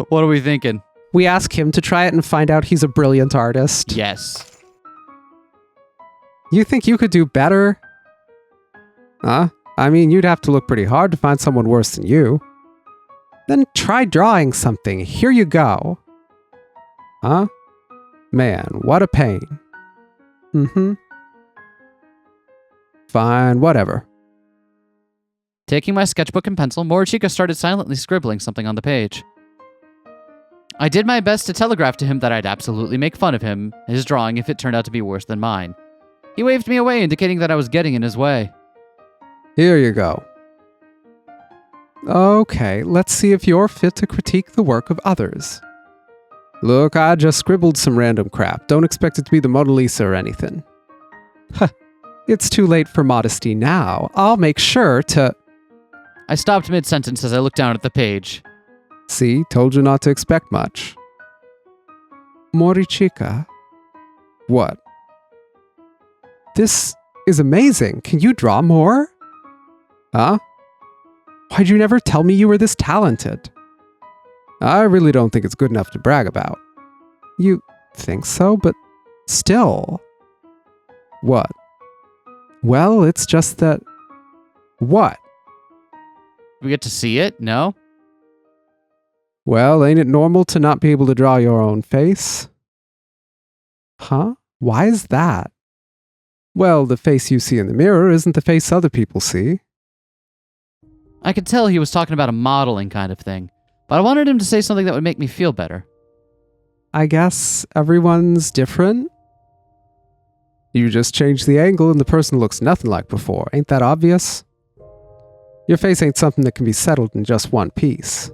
What are we thinking? We ask him to try it and find out he's a brilliant artist. Yes. You think you could do better? Huh? I mean, you'd have to look pretty hard to find someone worse than you. Then try drawing something. Here you go. Huh? Man, what a pain. Fine, whatever. Taking my sketchbook and pencil, Morichika started silently scribbling something on the page. I did my best to telegraph to him that I'd absolutely make fun of his drawing, if it turned out to be worse than mine. He waved me away, indicating that I was getting in his way. Here you go. Okay, let's see if you're fit to critique the work of others. Look, I just scribbled some random crap. Don't expect it to be the Mona Lisa or anything. Huh. It's too late for modesty now. I'll make sure to... I stopped mid-sentence as I looked down at the page. See, told you not to expect much. Morichika. What? This is amazing. Can you draw more? Huh? Why'd you never tell me you were this talented? I really don't think it's good enough to brag about. You think so, but still. What? Well, it's just that... What? We get to see it? No? Well, ain't it normal to not be able to draw your own face? Huh? Why is that? Well, the face you see in the mirror isn't the face other people see. I could tell he was talking about a modeling kind of thing, but I wanted him to say something that would make me feel better. I guess everyone's different. You just change the angle and the person looks nothing like before. Ain't that obvious? Your face ain't something that can be settled in just one piece.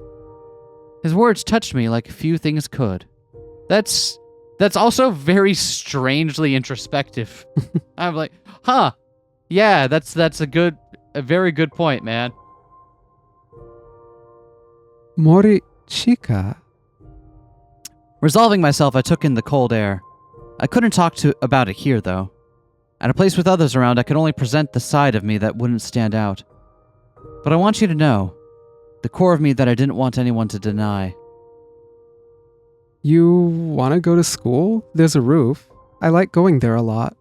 His words touched me like few things could. That's also very strangely introspective. I'm like, huh, yeah, that's a very good point, man. Morichika. Resolving myself, I took in the cold air. I couldn't talk about it here, though. At a place with others around, I could only present the side of me that wouldn't stand out. But I want you to know, the core of me that I didn't want anyone to deny. You want to go to school? There's a roof. I like going there a lot.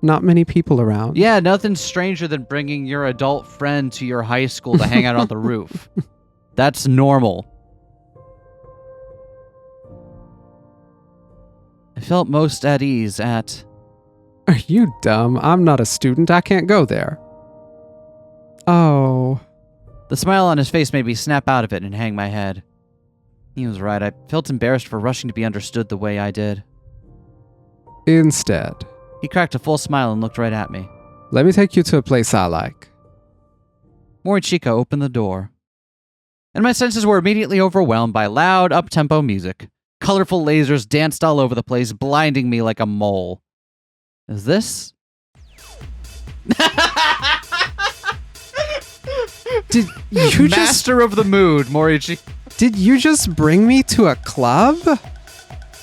Not many people around. Yeah, nothing stranger than bringing your adult friend to your high school to hang out on the roof. That's normal. I felt most at ease at... Are you dumb? I'm not a student. I can't go there. Oh. The smile on his face made me snap out of it and hang my head. He was right. I felt embarrassed for rushing to be understood the way I did. Instead, He cracked a full smile and looked right at me. let me take you to a place I like. Morichika opened the door, and my senses were immediately overwhelmed by loud, up-tempo music. Colorful lasers danced all over the place, blinding me like a mole. Is this... Did you just Master of the mood, Morichika. Did you just bring me to a club?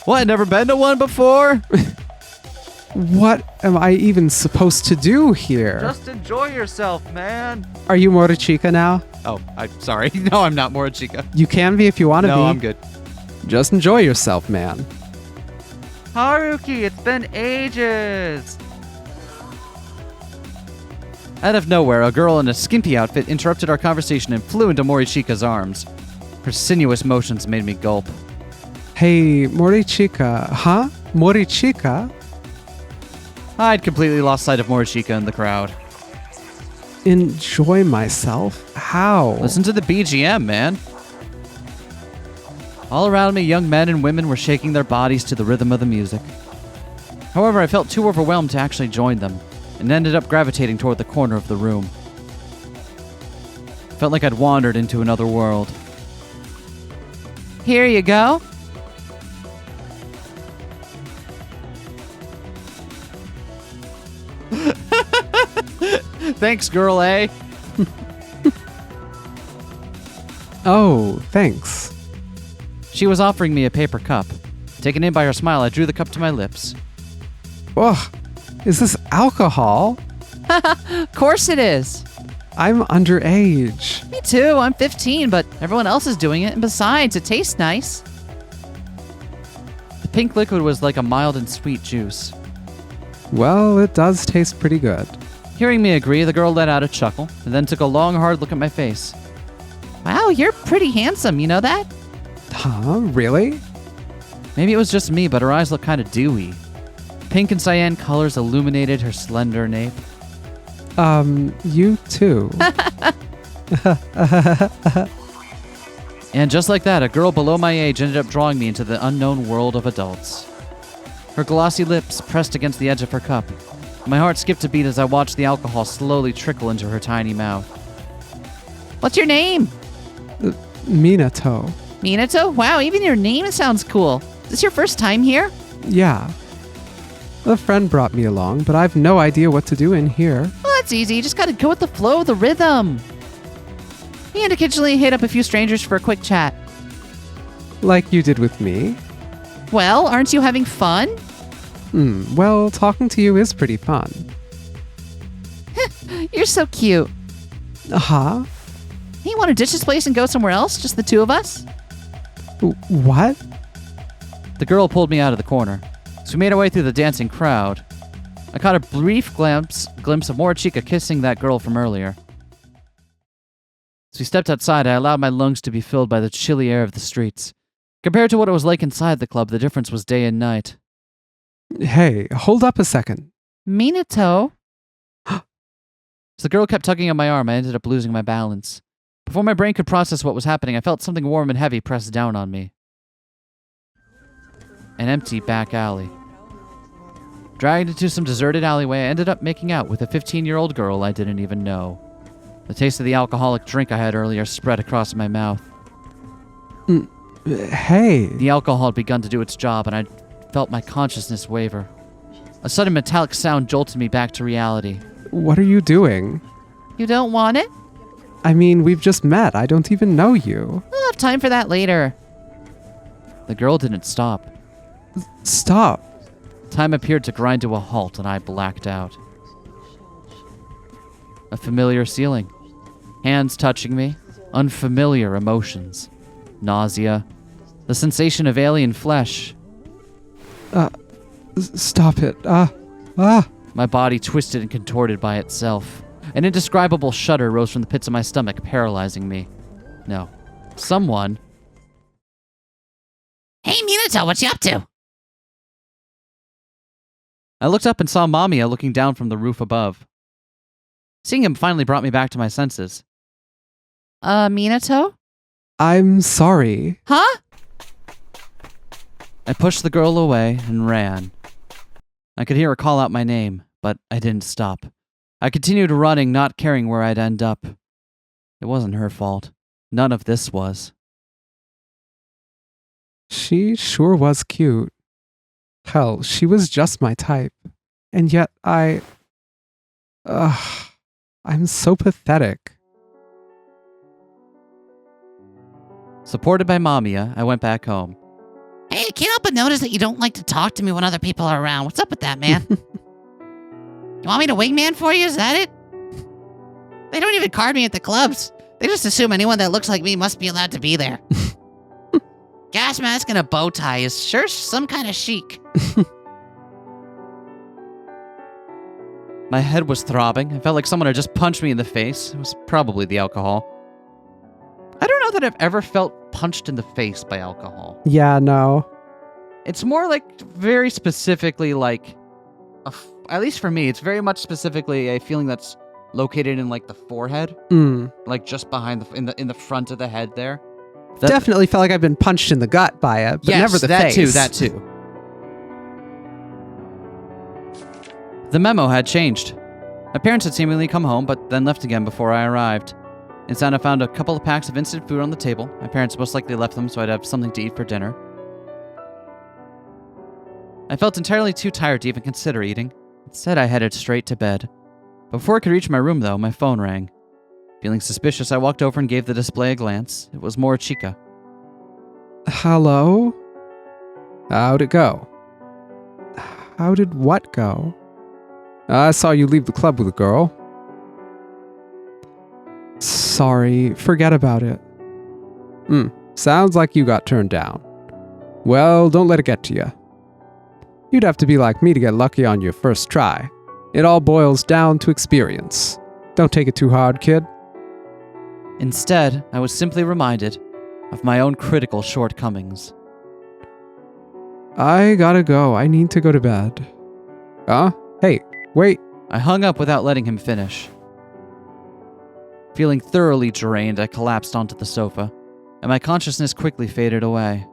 What, never been to one before? What am I even supposed to do here? Just enjoy yourself, man. Are you Morichika now? Oh, I'm sorry. No, I'm not Morichika. You can be if you want to be. No, I'm good. Just enjoy yourself, man. Haruki, it's been ages. Out of nowhere, a girl in a skimpy outfit interrupted our conversation and flew into Morichika's arms. Her sinuous motions made me gulp. Hey, Morichika. Huh? Morichika? I'd completely lost sight of Morichika in the crowd. Enjoy myself? How? Listen to the BGM, man. All around me, young men and women were shaking their bodies to the rhythm of the music. However, I felt too overwhelmed to actually join them, and ended up gravitating toward the corner of the room. Felt like I'd wandered into another world. Here you go. Thanks, girl A. Oh, thanks. She was offering me a paper cup. Taken in by her smile, I drew the cup to my lips. Ugh. Is this alcohol? Of course it is. I'm underage. Me too. I'm 15, but everyone else is doing it. And besides, it tastes nice. The pink liquid was like a mild and sweet juice. Well, it does taste pretty good. Hearing me agree, the girl let out a chuckle, and then took a long, hard look at my face. Wow, you're pretty handsome. You know that? Huh? Really? Maybe it was just me, but her eyes looked kind of dewy. Pink and cyan colors illuminated her slender nape. You too. And just like that, a girl below my age ended up drawing me into the unknown world of adults. Her glossy lips pressed against the edge of her cup. My heart skipped a beat as I watched the alcohol slowly trickle into her tiny mouth. What's your name? Minato. Minato? Wow, even your name sounds cool. Is this your first time here? Yeah. A friend brought me along, but I've no idea what to do in here. Well, that's easy. You just gotta go with the flow of the rhythm. And occasionally hit up a few strangers for a quick chat. Like you did with me. Well, aren't you having fun? Well, talking to you is pretty fun. You're so cute. Uh-huh. Hey, you want to ditch this place and go somewhere else? Just the two of us? What? The girl pulled me out of the corner. As we made our way through the dancing crowd, I caught a brief glimpse of Morichika kissing that girl from earlier. As we stepped outside, I allowed my lungs to be filled by the chilly air of the streets. Compared to what it was like inside the club, the difference was day and night. Hey, hold up a second. Minato? As the girl kept tugging at my arm, I ended up losing my balance. Before my brain could process what was happening, I felt something warm and heavy pressed down on me. An empty back alley. Dragged into some deserted alleyway, I ended up making out with a 15-year-old girl I didn't even know. The taste of the alcoholic drink I had earlier spread across my mouth. Hey. The alcohol had begun to do its job, and I felt my consciousness waver. A sudden metallic sound jolted me back to reality. What are you doing? You don't want it? I mean, we've just met. I don't even know you. We'll have time for that later. The girl didn't stop. Stop. Time appeared to grind to a halt, and I blacked out. A familiar ceiling. Hands touching me. Unfamiliar emotions. Nausea. The sensation of alien flesh. Stop it. My body twisted and contorted by itself. An indescribable shudder rose from the pits of my stomach, paralyzing me. No. Someone... Hey, Minato, what you up to? I looked up and saw MAMIYA looking down from the roof above. Seeing him finally brought me back to my senses. Minato? I'm sorry. Huh? I pushed the girl away and ran. I could hear her call out my name, but I didn't stop. I continued running, not caring where I'd end up. It wasn't her fault. None of this was. She sure was cute. Hell, she was just my type. And yet I'm so pathetic. Supported by MAMIYA, I went back home. Hey, I can't help but notice that you don't like to talk to me when other people are around. What's up with that, man? You want me to wingman for you? Is that it? They don't even card me at the clubs. They just assume anyone that looks like me must be allowed to be there. Gas mask and a bow tie is sure some kind of chic. My head was throbbing. I felt like someone had just punched me in the face. It was probably the alcohol. I don't know that I've ever felt punched in the face by alcohol. Yeah, no. It's more like very specifically like, at least for me, it's very much specifically a feeling that's located in like the forehead, like just behind in the front of the head there. Definitely felt like I've been punched in the gut by it, but yes, never the that face. That too. The memo had changed. My parents had seemingly come home, but then left again before I arrived. Instead, I found a couple of packs of instant food on the table. My parents most likely left them so I'd have something to eat for dinner. I felt entirely too tired to even consider eating. Instead, I headed straight to bed. Before I could reach my room, though, my phone rang. Feeling suspicious, I walked over and gave the display a glance. It was Morishika. Hello? How'd it go? How did what go? I saw you leave the club with a girl. Sorry, forget about it. Sounds like you got turned down. Well, don't let it get to you. You'd have to be like me to get lucky on your first try. It all boils down to experience. Don't take it too hard, kid. Instead, I was simply reminded of my own critical shortcomings. I gotta go. I need to go to bed. Hey, wait. I hung up without letting him finish. Feeling thoroughly drained, I collapsed onto the sofa, and my consciousness quickly faded away.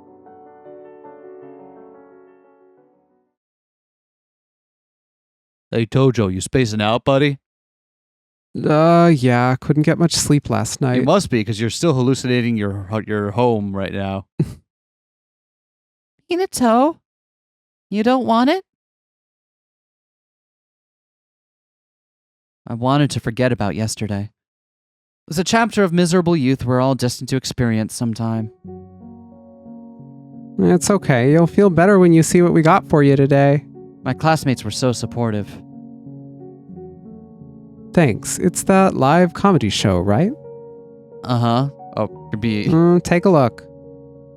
Hey Tojo, you spacing out, buddy? Yeah, couldn't get much sleep last night. You must be, because you're still hallucinating your home right now. Minato, you don't want it? I wanted to forget about yesterday. It was a chapter of miserable youth we're all destined to experience sometime. It's okay. You'll feel better when you see what we got for you today. My classmates were so supportive. Thanks. It's that live comedy show, right? Uh-huh. Oh, it'd be Take a look.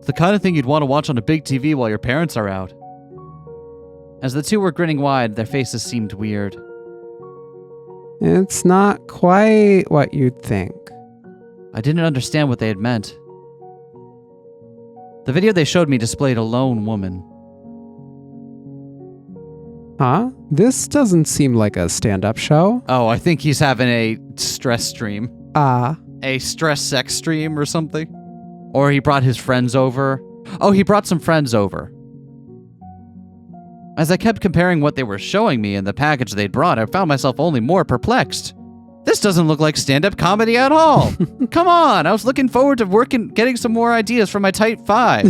the kind of thing you'd want to watch on a big TV while your parents are out. As the two were grinning wide, their faces seemed weird. It's not quite what you'd think. I didn't understand what they had meant. The video they showed me displayed a lone woman. Huh? This doesn't seem like a stand-up show. Oh, I think he's having a stress stream. A stress sex stream or something. Or he brought his friends over. Oh, he brought some friends over. As I kept comparing what they were showing me and the package they'd brought, I found myself only more perplexed. This doesn't look like stand-up comedy at all. Come on, I was looking forward to getting some more ideas for my Type 5.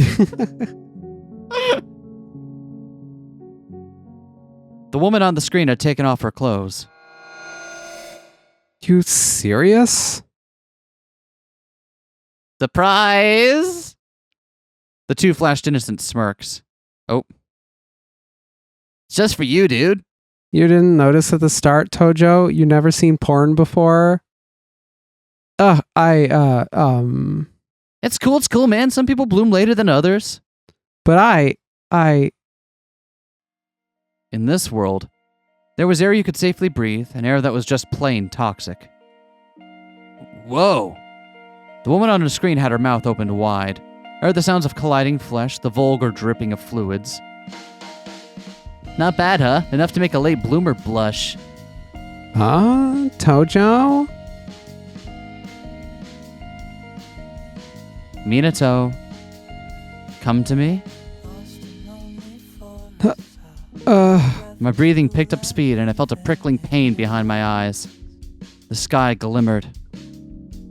The woman on the screen had taken off her clothes. You serious? Surprise! The two flashed innocent smirks. Oh. It's just for you, dude. You didn't notice at the start, Tojo? You never seen porn before? It's cool, man. Some people bloom later than others. But In this world, There was air you could safely breathe, and air that was just plain toxic. Whoa! The woman on the screen had her mouth opened wide. I heard the sounds of colliding flesh, the vulgar dripping of fluids. Not bad, huh? Enough to make a late bloomer blush. Huh? Tojo? Minato, come to me? My breathing picked up speed, and I felt a prickling pain behind my eyes. The sky glimmered.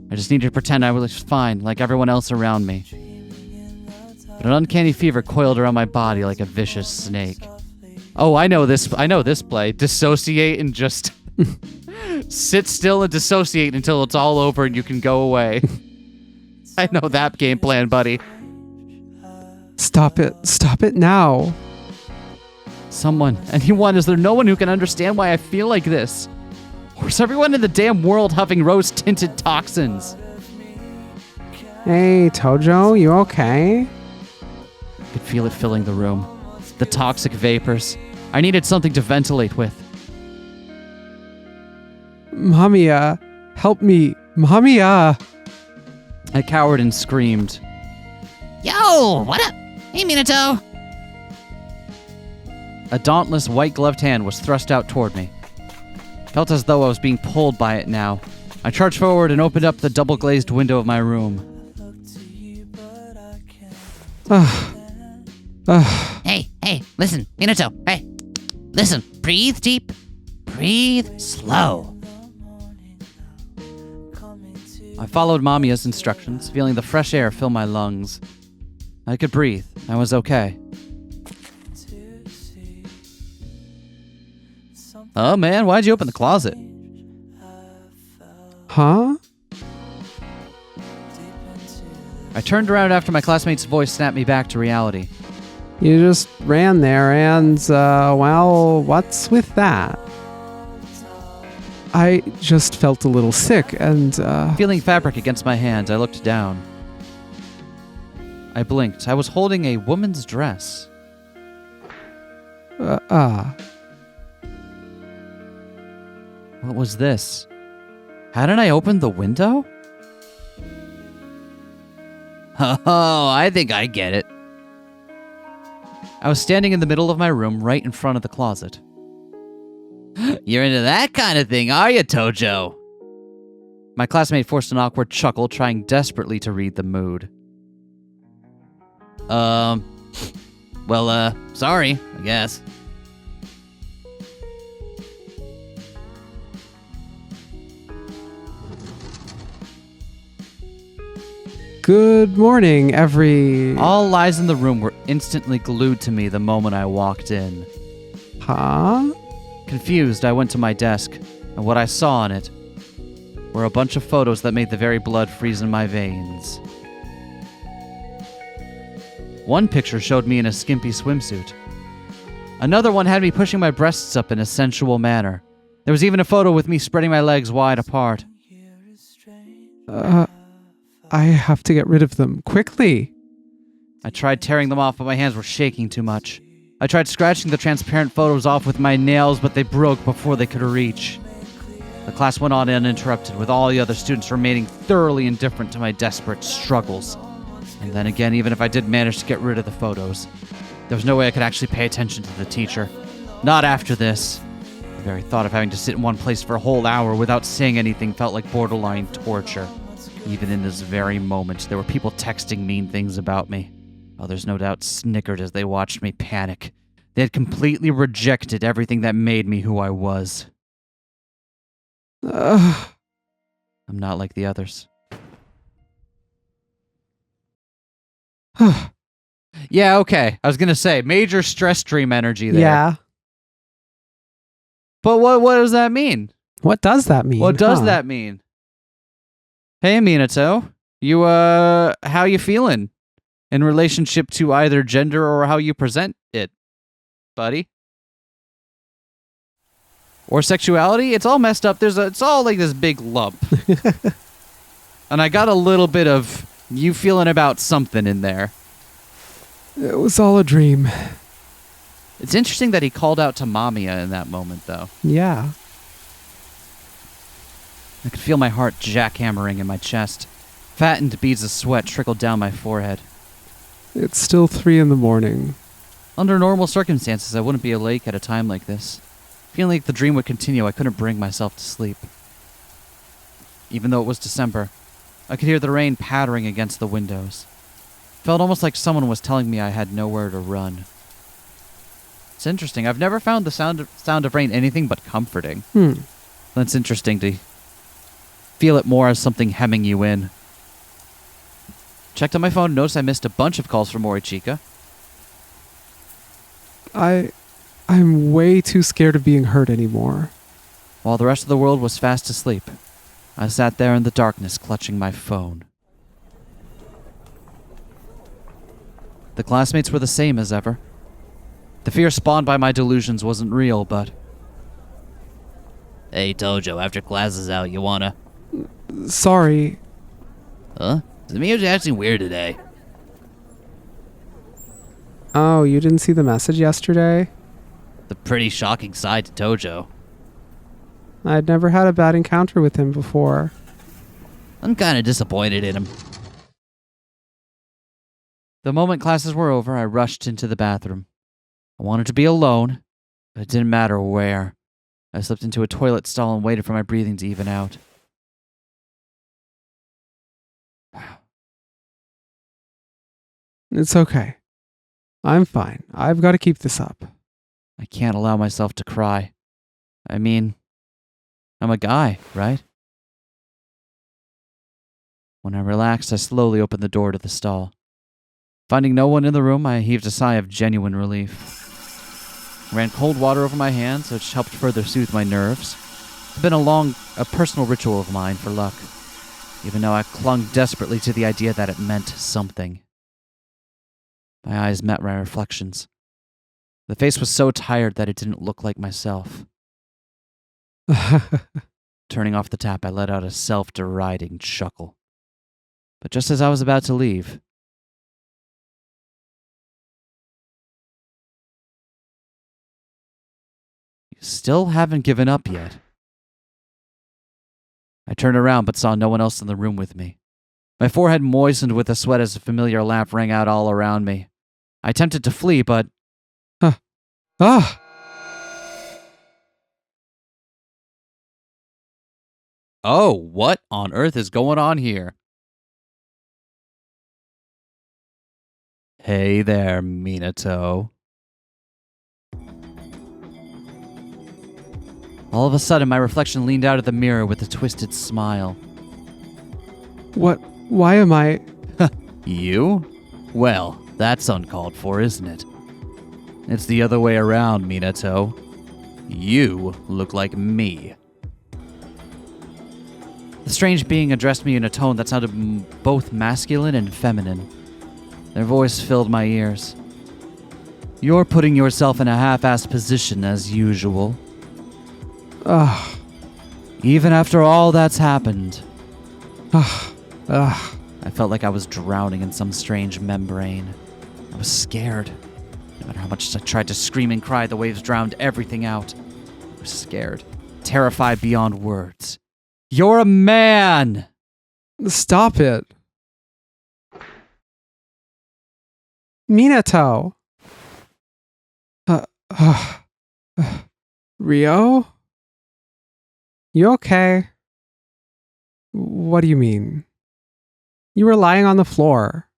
I just needed to pretend I was fine, like everyone else around me. But an uncanny fever coiled around my body like a vicious snake. Oh, I know this play. Dissociate and just sit still and dissociate until it's all over and you can go away. I know that game plan, buddy. Stop it now. Someone, anyone, is there no one who can understand why I feel like this? Or is everyone in the damn world huffing rose-tinted toxins? Hey, Tojo, you okay? I could feel it filling the room. The toxic vapors. I needed something to ventilate with. Mamiya, help me. Mamiya! I cowered and screamed. Yo, what up? Hey, Minato. A dauntless, white-gloved hand was thrust out toward me. Felt as though I was being pulled by it now. I charged forward and opened up the double-glazed window of my room. Hey, listen, Minato. Hey, listen. Breathe deep. Breathe slow. I followed Mamiya's instructions, feeling the fresh air fill my lungs. I could breathe. I was okay. Oh man, why'd you open the closet? Huh? I turned around after my classmate's voice snapped me back to reality. You just ran there and, well, what's with that? I just felt a little sick and, Feeling fabric against my hands, I looked down. I blinked. I was holding a woman's dress. Ah. What was this? Hadn't I opened the window? Oh, I think I get it. I was standing in the middle of my room, right in front of the closet. You're into that kind of thing, are you, Tojo? My classmate forced an awkward chuckle, trying desperately to read the mood. Sorry, I guess. Good morning, All eyes in the room were instantly glued to me the moment I walked in. Huh? Confused, I went to my desk, and what I saw on it were a bunch of photos that made the very blood freeze in my veins. One picture showed me in a skimpy swimsuit. Another one had me pushing my breasts up in a sensual manner. There was even a photo with me spreading my legs wide apart. I have to get rid of them quickly. I tried tearing them off, but my hands were shaking too much. I tried scratching the transparent photos off with my nails, but they broke before they could reach. The class went on uninterrupted, with all the other students remaining thoroughly indifferent to my desperate struggles. And then again, even if I did manage to get rid of the photos, there was no way I could actually pay attention to the teacher. Not after this. The very thought of having to sit in one place for a whole hour without saying anything felt like borderline torture. Even in this very moment, there were people texting mean things about me. Others no doubt snickered as they watched me panic. They had completely rejected everything that made me who I was. I'm not like the others. Yeah, okay. I was gonna say, major stress dream energy there. Yeah. But what does that mean? What does that mean? What does that mean? Hey, Minato. You, how you feeling? In relationship to either gender or how you present it, buddy? Or sexuality? It's all messed up. It's all like this big lump. And I got a little bit of you feeling about something in there. It was all a dream. It's interesting that he called out to MAMIYA in that moment, though. Yeah. I could feel my heart jackhammering in my chest. Fattened beads of sweat trickled down my forehead. It's still 3 in the morning. Under normal circumstances, I wouldn't be awake at a time like this. Feeling like the dream would continue, I couldn't bring myself to sleep. Even though it was December, I could hear the rain pattering against the windows. It felt almost like someone was telling me I had nowhere to run. It's interesting. I've never found the sound of rain anything but comforting. That's interesting to feel it more as something hemming you in. Checked on my phone and noticed I missed a bunch of calls from Morichika. I'm way too scared of being hurt anymore. While the rest of the world was fast asleep, I sat there in the darkness clutching my phone. The classmates were the same as ever. The fear spawned by my delusions wasn't real, but... Hey, Tojo, after class is out, you wanna... Sorry. Huh? Miyo's acting weird today. Oh, you didn't see the message yesterday? The pretty shocking side to Tojo. I'd never had a bad encounter with him before. I'm kinda disappointed in him. The moment classes were over, I rushed into the bathroom. I wanted to be alone, but it didn't matter where. I slipped into a toilet stall and waited for my breathing to even out. It's okay. I'm fine. I've got to keep this up. I can't allow myself to cry. I mean, I'm a guy, right? When I relaxed, I slowly opened the door to the stall. Finding no one in the room, I heaved a sigh of genuine relief. I ran cold water over my hands, which helped further soothe my nerves. It's been a personal ritual of mine for luck, even though I clung desperately to the idea that it meant something. My eyes met my reflections. The face was so tired that it didn't look like myself. Turning off the tap, I let out a self-deriding chuckle. But just as I was about to leave, "You still haven't given up yet." I turned around but saw no one else in the room with me. My forehead moistened with the sweat as a familiar laugh rang out all around me. I attempted to flee, but... Oh, what on earth is going on here? Hey there, Minato. All of a sudden, my reflection leaned out of the mirror with a twisted smile. What? Why am I... You? Well, that's uncalled for, isn't it? It's the other way around, Minato. You look like me. The strange being addressed me in a tone that sounded both masculine and feminine. Their voice filled my ears. You're putting yourself in a half-assed position as usual. Ugh. Even after all that's happened. Ugh. I felt like I was drowning in some strange membrane. I was scared. No matter how much I tried to scream and cry, the waves drowned everything out. I was scared, terrified beyond words. You're a man! Stop it. Minato. Rio? You okay? What do you mean? You were lying on the floor.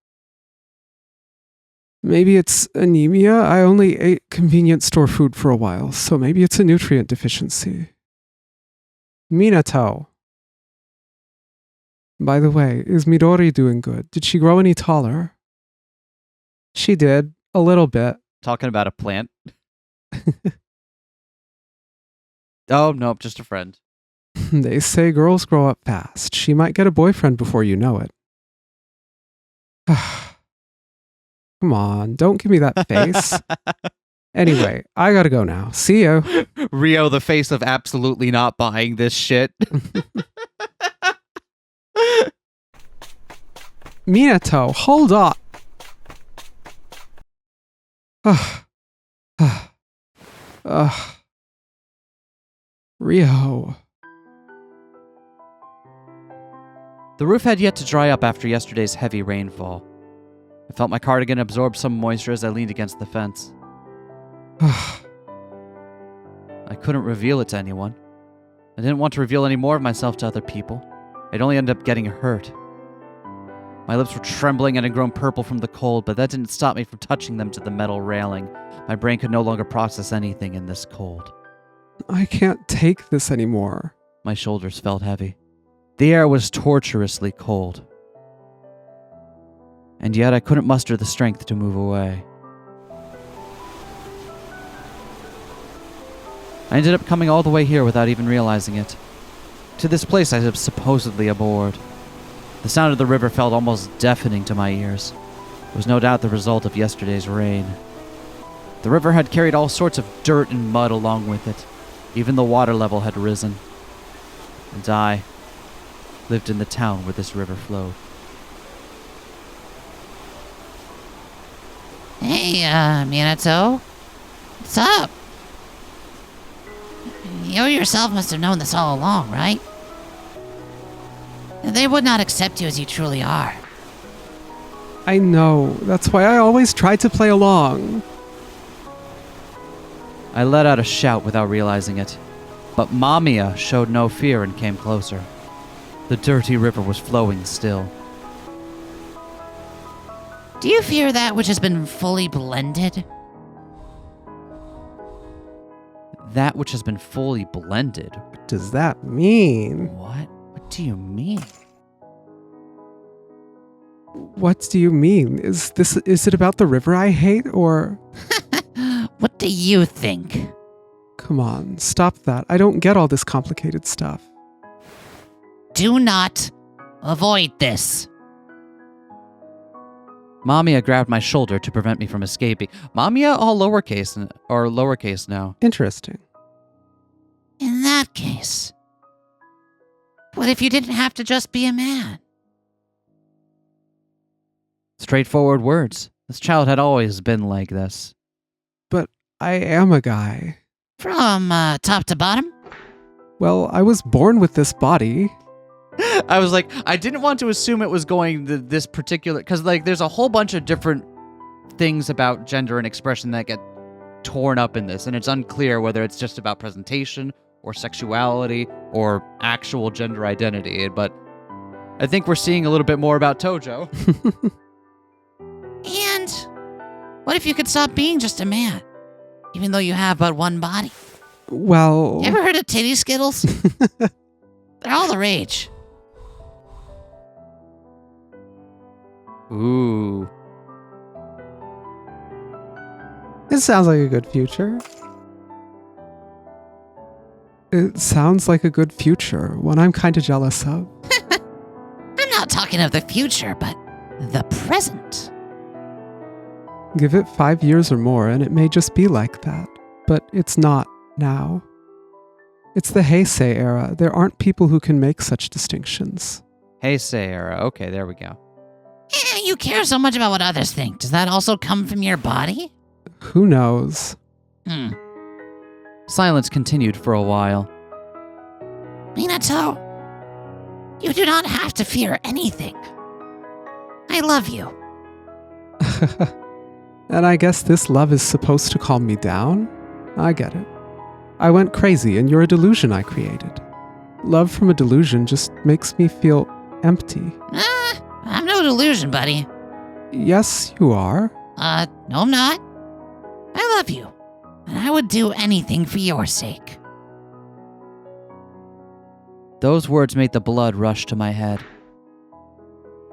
Maybe it's anemia. I only ate convenience store food for a while, so maybe it's a nutrient deficiency. Minato. By the way, is Midori doing good? Did she grow any taller? She did, a little bit. Talking about a plant. Oh, nope, just a friend. They say girls grow up fast. She might get a boyfriend before you know it. Come on, don't give me that face. Anyway, I gotta go now. See you. Rio, the face of absolutely not buying this shit. Minato, hold up. Ugh. Rio. The roof had yet to dry up after yesterday's heavy rainfall. I felt my cardigan absorb some moisture as I leaned against the fence. I couldn't reveal it to anyone. I didn't want to reveal any more of myself to other people. I'd only end up getting hurt. My lips were trembling and had grown purple from the cold, but that didn't stop me from touching them to the metal railing. My brain could no longer process anything in this cold. I can't take this anymore. My shoulders felt heavy. The air was torturously cold. And yet I couldn't muster the strength to move away. I ended up coming all the way here without even realizing it. To this place I was supposedly aboard. The sound of the river felt almost deafening to my ears. It was no doubt the result of yesterday's rain. The river had carried all sorts of dirt and mud along with it. Even the water level had risen. And I lived in the town where this river flowed. Hey, Minato. What's up? You yourself must have known this all along, right? They would not accept you as you truly are. I know. That's why I always try to play along. I let out a shout without realizing it, but MAMIYA showed no fear and came closer. The dirty river was flowing still. Do you fear that which has been fully blended? That which has been fully blended? What does that mean? What? What do you mean? What do you mean? Is it about the river I hate, or... What do you think? Come on, stop that. I don't get all this complicated stuff. Do not avoid this. MAMIYA grabbed my shoulder to prevent me from escaping. MAMIYA all lowercase now. Interesting. In that case, what if you didn't have to just be a man? Straightforward words. This child had always been like this. But I am a guy. From top to bottom? Well, I was born with this body. I was like, I didn't want to assume it was going this particular... Because, like, there's a whole bunch of different things about gender and expression that get torn up in this. And it's unclear whether it's just about presentation or sexuality or actual gender identity. But I think we're seeing a little bit more about Tojo. And what if you could stop being just a man, even though you have but one body? Well... You ever heard of titty skittles? They're all the rage. Ooh. It sounds like a good future. It sounds like a good future, one I'm kind of jealous of. I'm not talking of the future, but the present. Give it 5 years or more, and it may just be like that. But it's not now. It's the Heisei era. There aren't people who can make such distinctions. Heisei era. Okay, there we go. You care so much about what others think. Does that also come from your body? Who knows? Silence continued for a while. Minato, you do not have to fear anything. I love you. And I guess this love is supposed to calm me down? I get it. I went crazy and you're a delusion I created. Love from a delusion just makes me feel empty. I'm no delusion, buddy. Yes, you are. No, I'm not. I love you, and I would do anything for your sake. Those words made the blood rush to my head.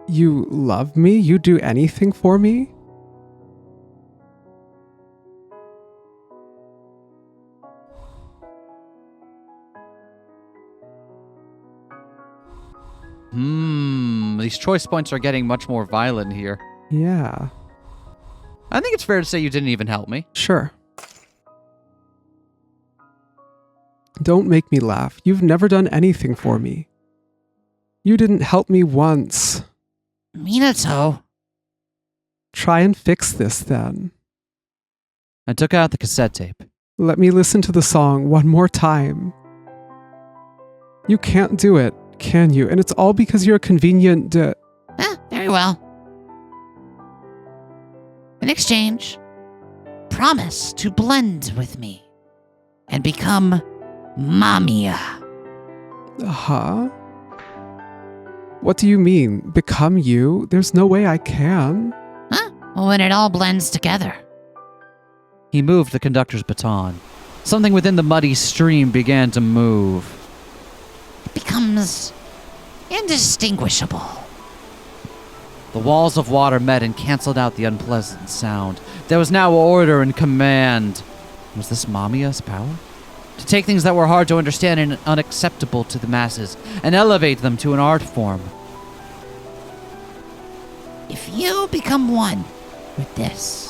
You love me? You do anything for me? These choice points are getting much more violent here. Yeah. I think it's fair to say you didn't even help me. Sure. Don't make me laugh. You've never done anything for me. You didn't help me once. Minato. Try and fix this then. I took out the cassette tape. Let me listen to the song one more time. You can't do it, can you? And it's all because you're a convenient Very well. In exchange, promise to blend with me and become MAMIYA. Huh? What do you mean? Become you? There's no way I can. Huh? Well, when it all blends together. He moved the conductor's baton. Something within the muddy stream began to move. It becomes indistinguishable. The walls of water met and canceled out the unpleasant sound. There was now order and command. Was this MAMIYA's power? To take things that were hard to understand and unacceptable to the masses, and elevate them to an art form. If you become one with this,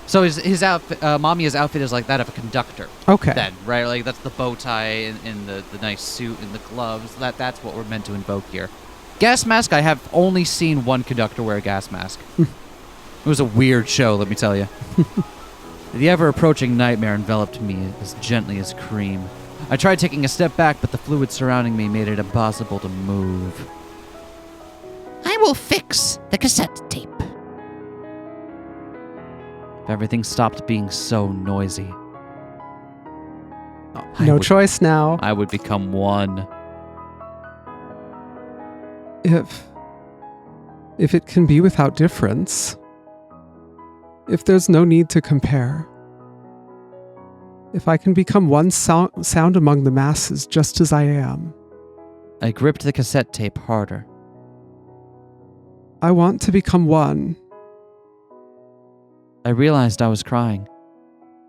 So his outfit, MAMIYA's outfit is like that of a conductor. Okay. Then, right? Like that's the bow tie and the nice suit and the gloves. That's what we're meant to invoke here. Gas mask, I have only seen one conductor wear a gas mask. It was a weird show, let me tell you. The ever-approaching nightmare enveloped me as gently as cream. I tried taking a step back, but the fluid surrounding me made it impossible to move. I will fix the cassette tape. If everything stopped being so noisy, No choice now. I would become one. If it can be without difference. If there's no need to compare. If I can become one sound among the masses just as I am. I gripped the cassette tape harder. I want to become one. I realized I was crying.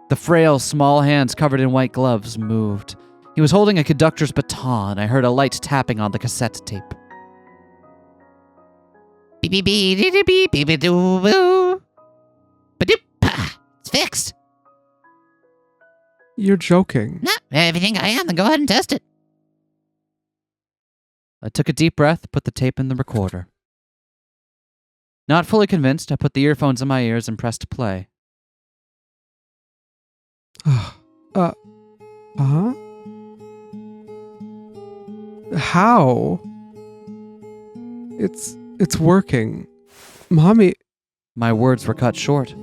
The frail, small hands covered in white gloves moved. He was holding a conductor's baton. I heard a light tapping on the cassette tape. Beep beep beep beep beep beep beep doo boo. Ba-doop. It's fixed. You're joking. Nah, if you think I am, then go ahead and test it. I took a deep breath, put the tape in the recorder. Not fully convinced, I put the earphones in my ears and pressed play. How? It's working. Mommy. My words were cut short.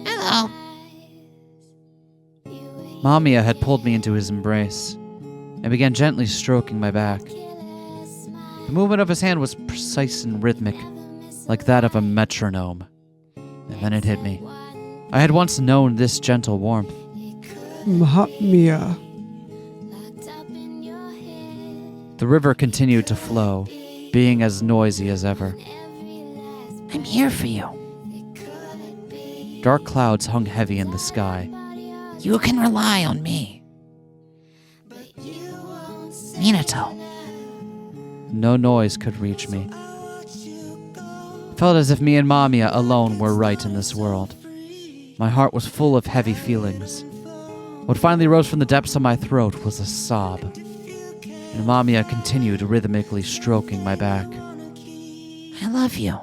Hello. MAMIYA had pulled me into his embrace and began gently stroking my back. The movement of his hand was precise and rhythmic, like that of a metronome. And then it hit me. I had once known this gentle warmth. MAMIYA. The river continued to flow, being as noisy as ever. I'm here for you. Dark clouds hung heavy in the sky. You can rely on me. Minato. No noise could reach me. It felt as if me and MAMIYA alone were right in this world. My heart was full of heavy feelings. What finally rose from the depths of my throat was a sob. And MAMIYA continued rhythmically stroking my back. I love you.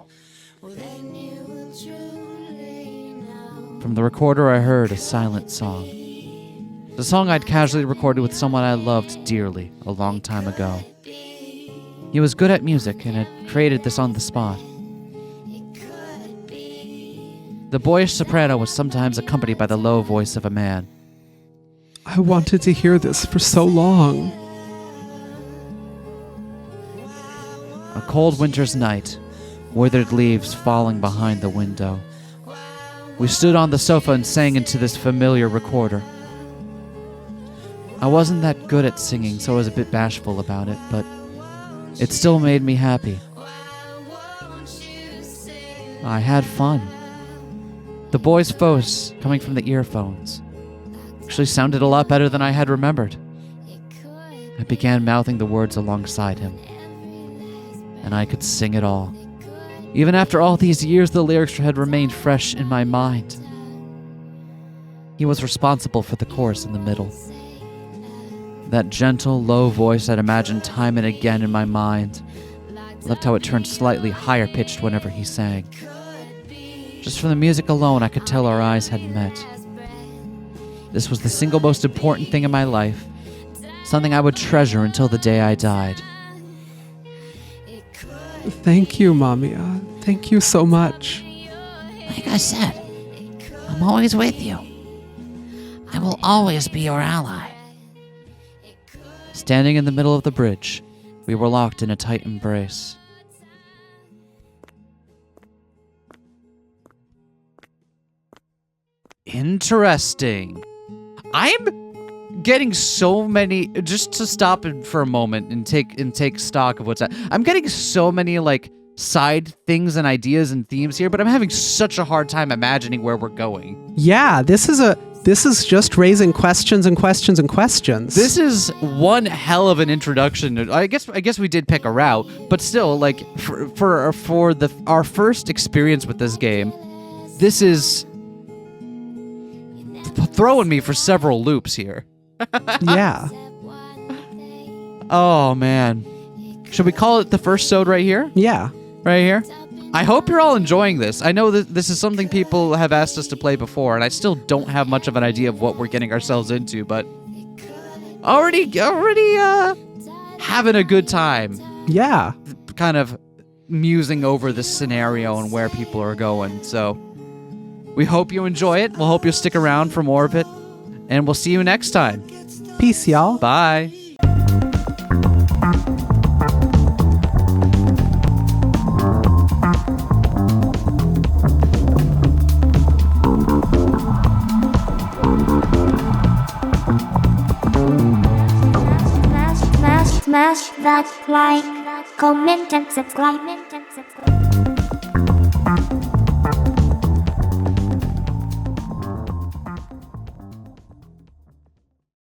From the recorder I heard a silent song. The song I'd casually recorded with someone I loved dearly a long time ago. He was good at music and had created this on the spot. The boyish soprano was sometimes accompanied by the low voice of a man. I wanted to hear this for so long. A cold winter's night, withered leaves falling behind the window. We stood on the sofa and sang into this familiar recorder. I wasn't that good at singing, so I was a bit bashful about it, but it still made me happy. I had fun. The boy's voice, coming from the earphones, actually sounded a lot better than I had remembered. I began mouthing the words alongside him, and I could sing it all. Even after all these years, the lyrics had remained fresh in my mind. He was responsible for the chorus in the middle. That gentle, low voice I'd imagined time and again in my mind. I loved how it turned slightly higher pitched whenever he sang. Just from the music alone, I could tell our eyes had met. This was the single most important thing in my life, something I would treasure until the day I died. Thank you, MAMIYA. Thank you so much. Like I said, I'm always with you. I will always be your ally. Standing in the middle of the bridge, we were locked in a tight embrace. Interesting. I'm getting so many, just to stop for a moment and take stock of what's that. I'm getting so many like side things and ideas and themes here, but I'm having such a hard time imagining where we're going. Yeah, this is just raising questions and questions and questions. This is one hell of an introduction. I guess we did pick a route, but still, like for our first experience with this game, this is throwing me for several loops here. Yeah. Oh man, should we call it the first sode right here? Yeah. Right here. I hope you're all enjoying this. I know that this is something people have asked us to play before, and I still don't have much of an idea of what we're getting ourselves into, but already having a good time. Yeah. Kind of musing over this scenario and where people are going. So we hope you enjoy it. We'll hope you'll stick around for more of it, and we'll see you next time. Peace, y'all. Bye. Smash that like, comment and subscribe.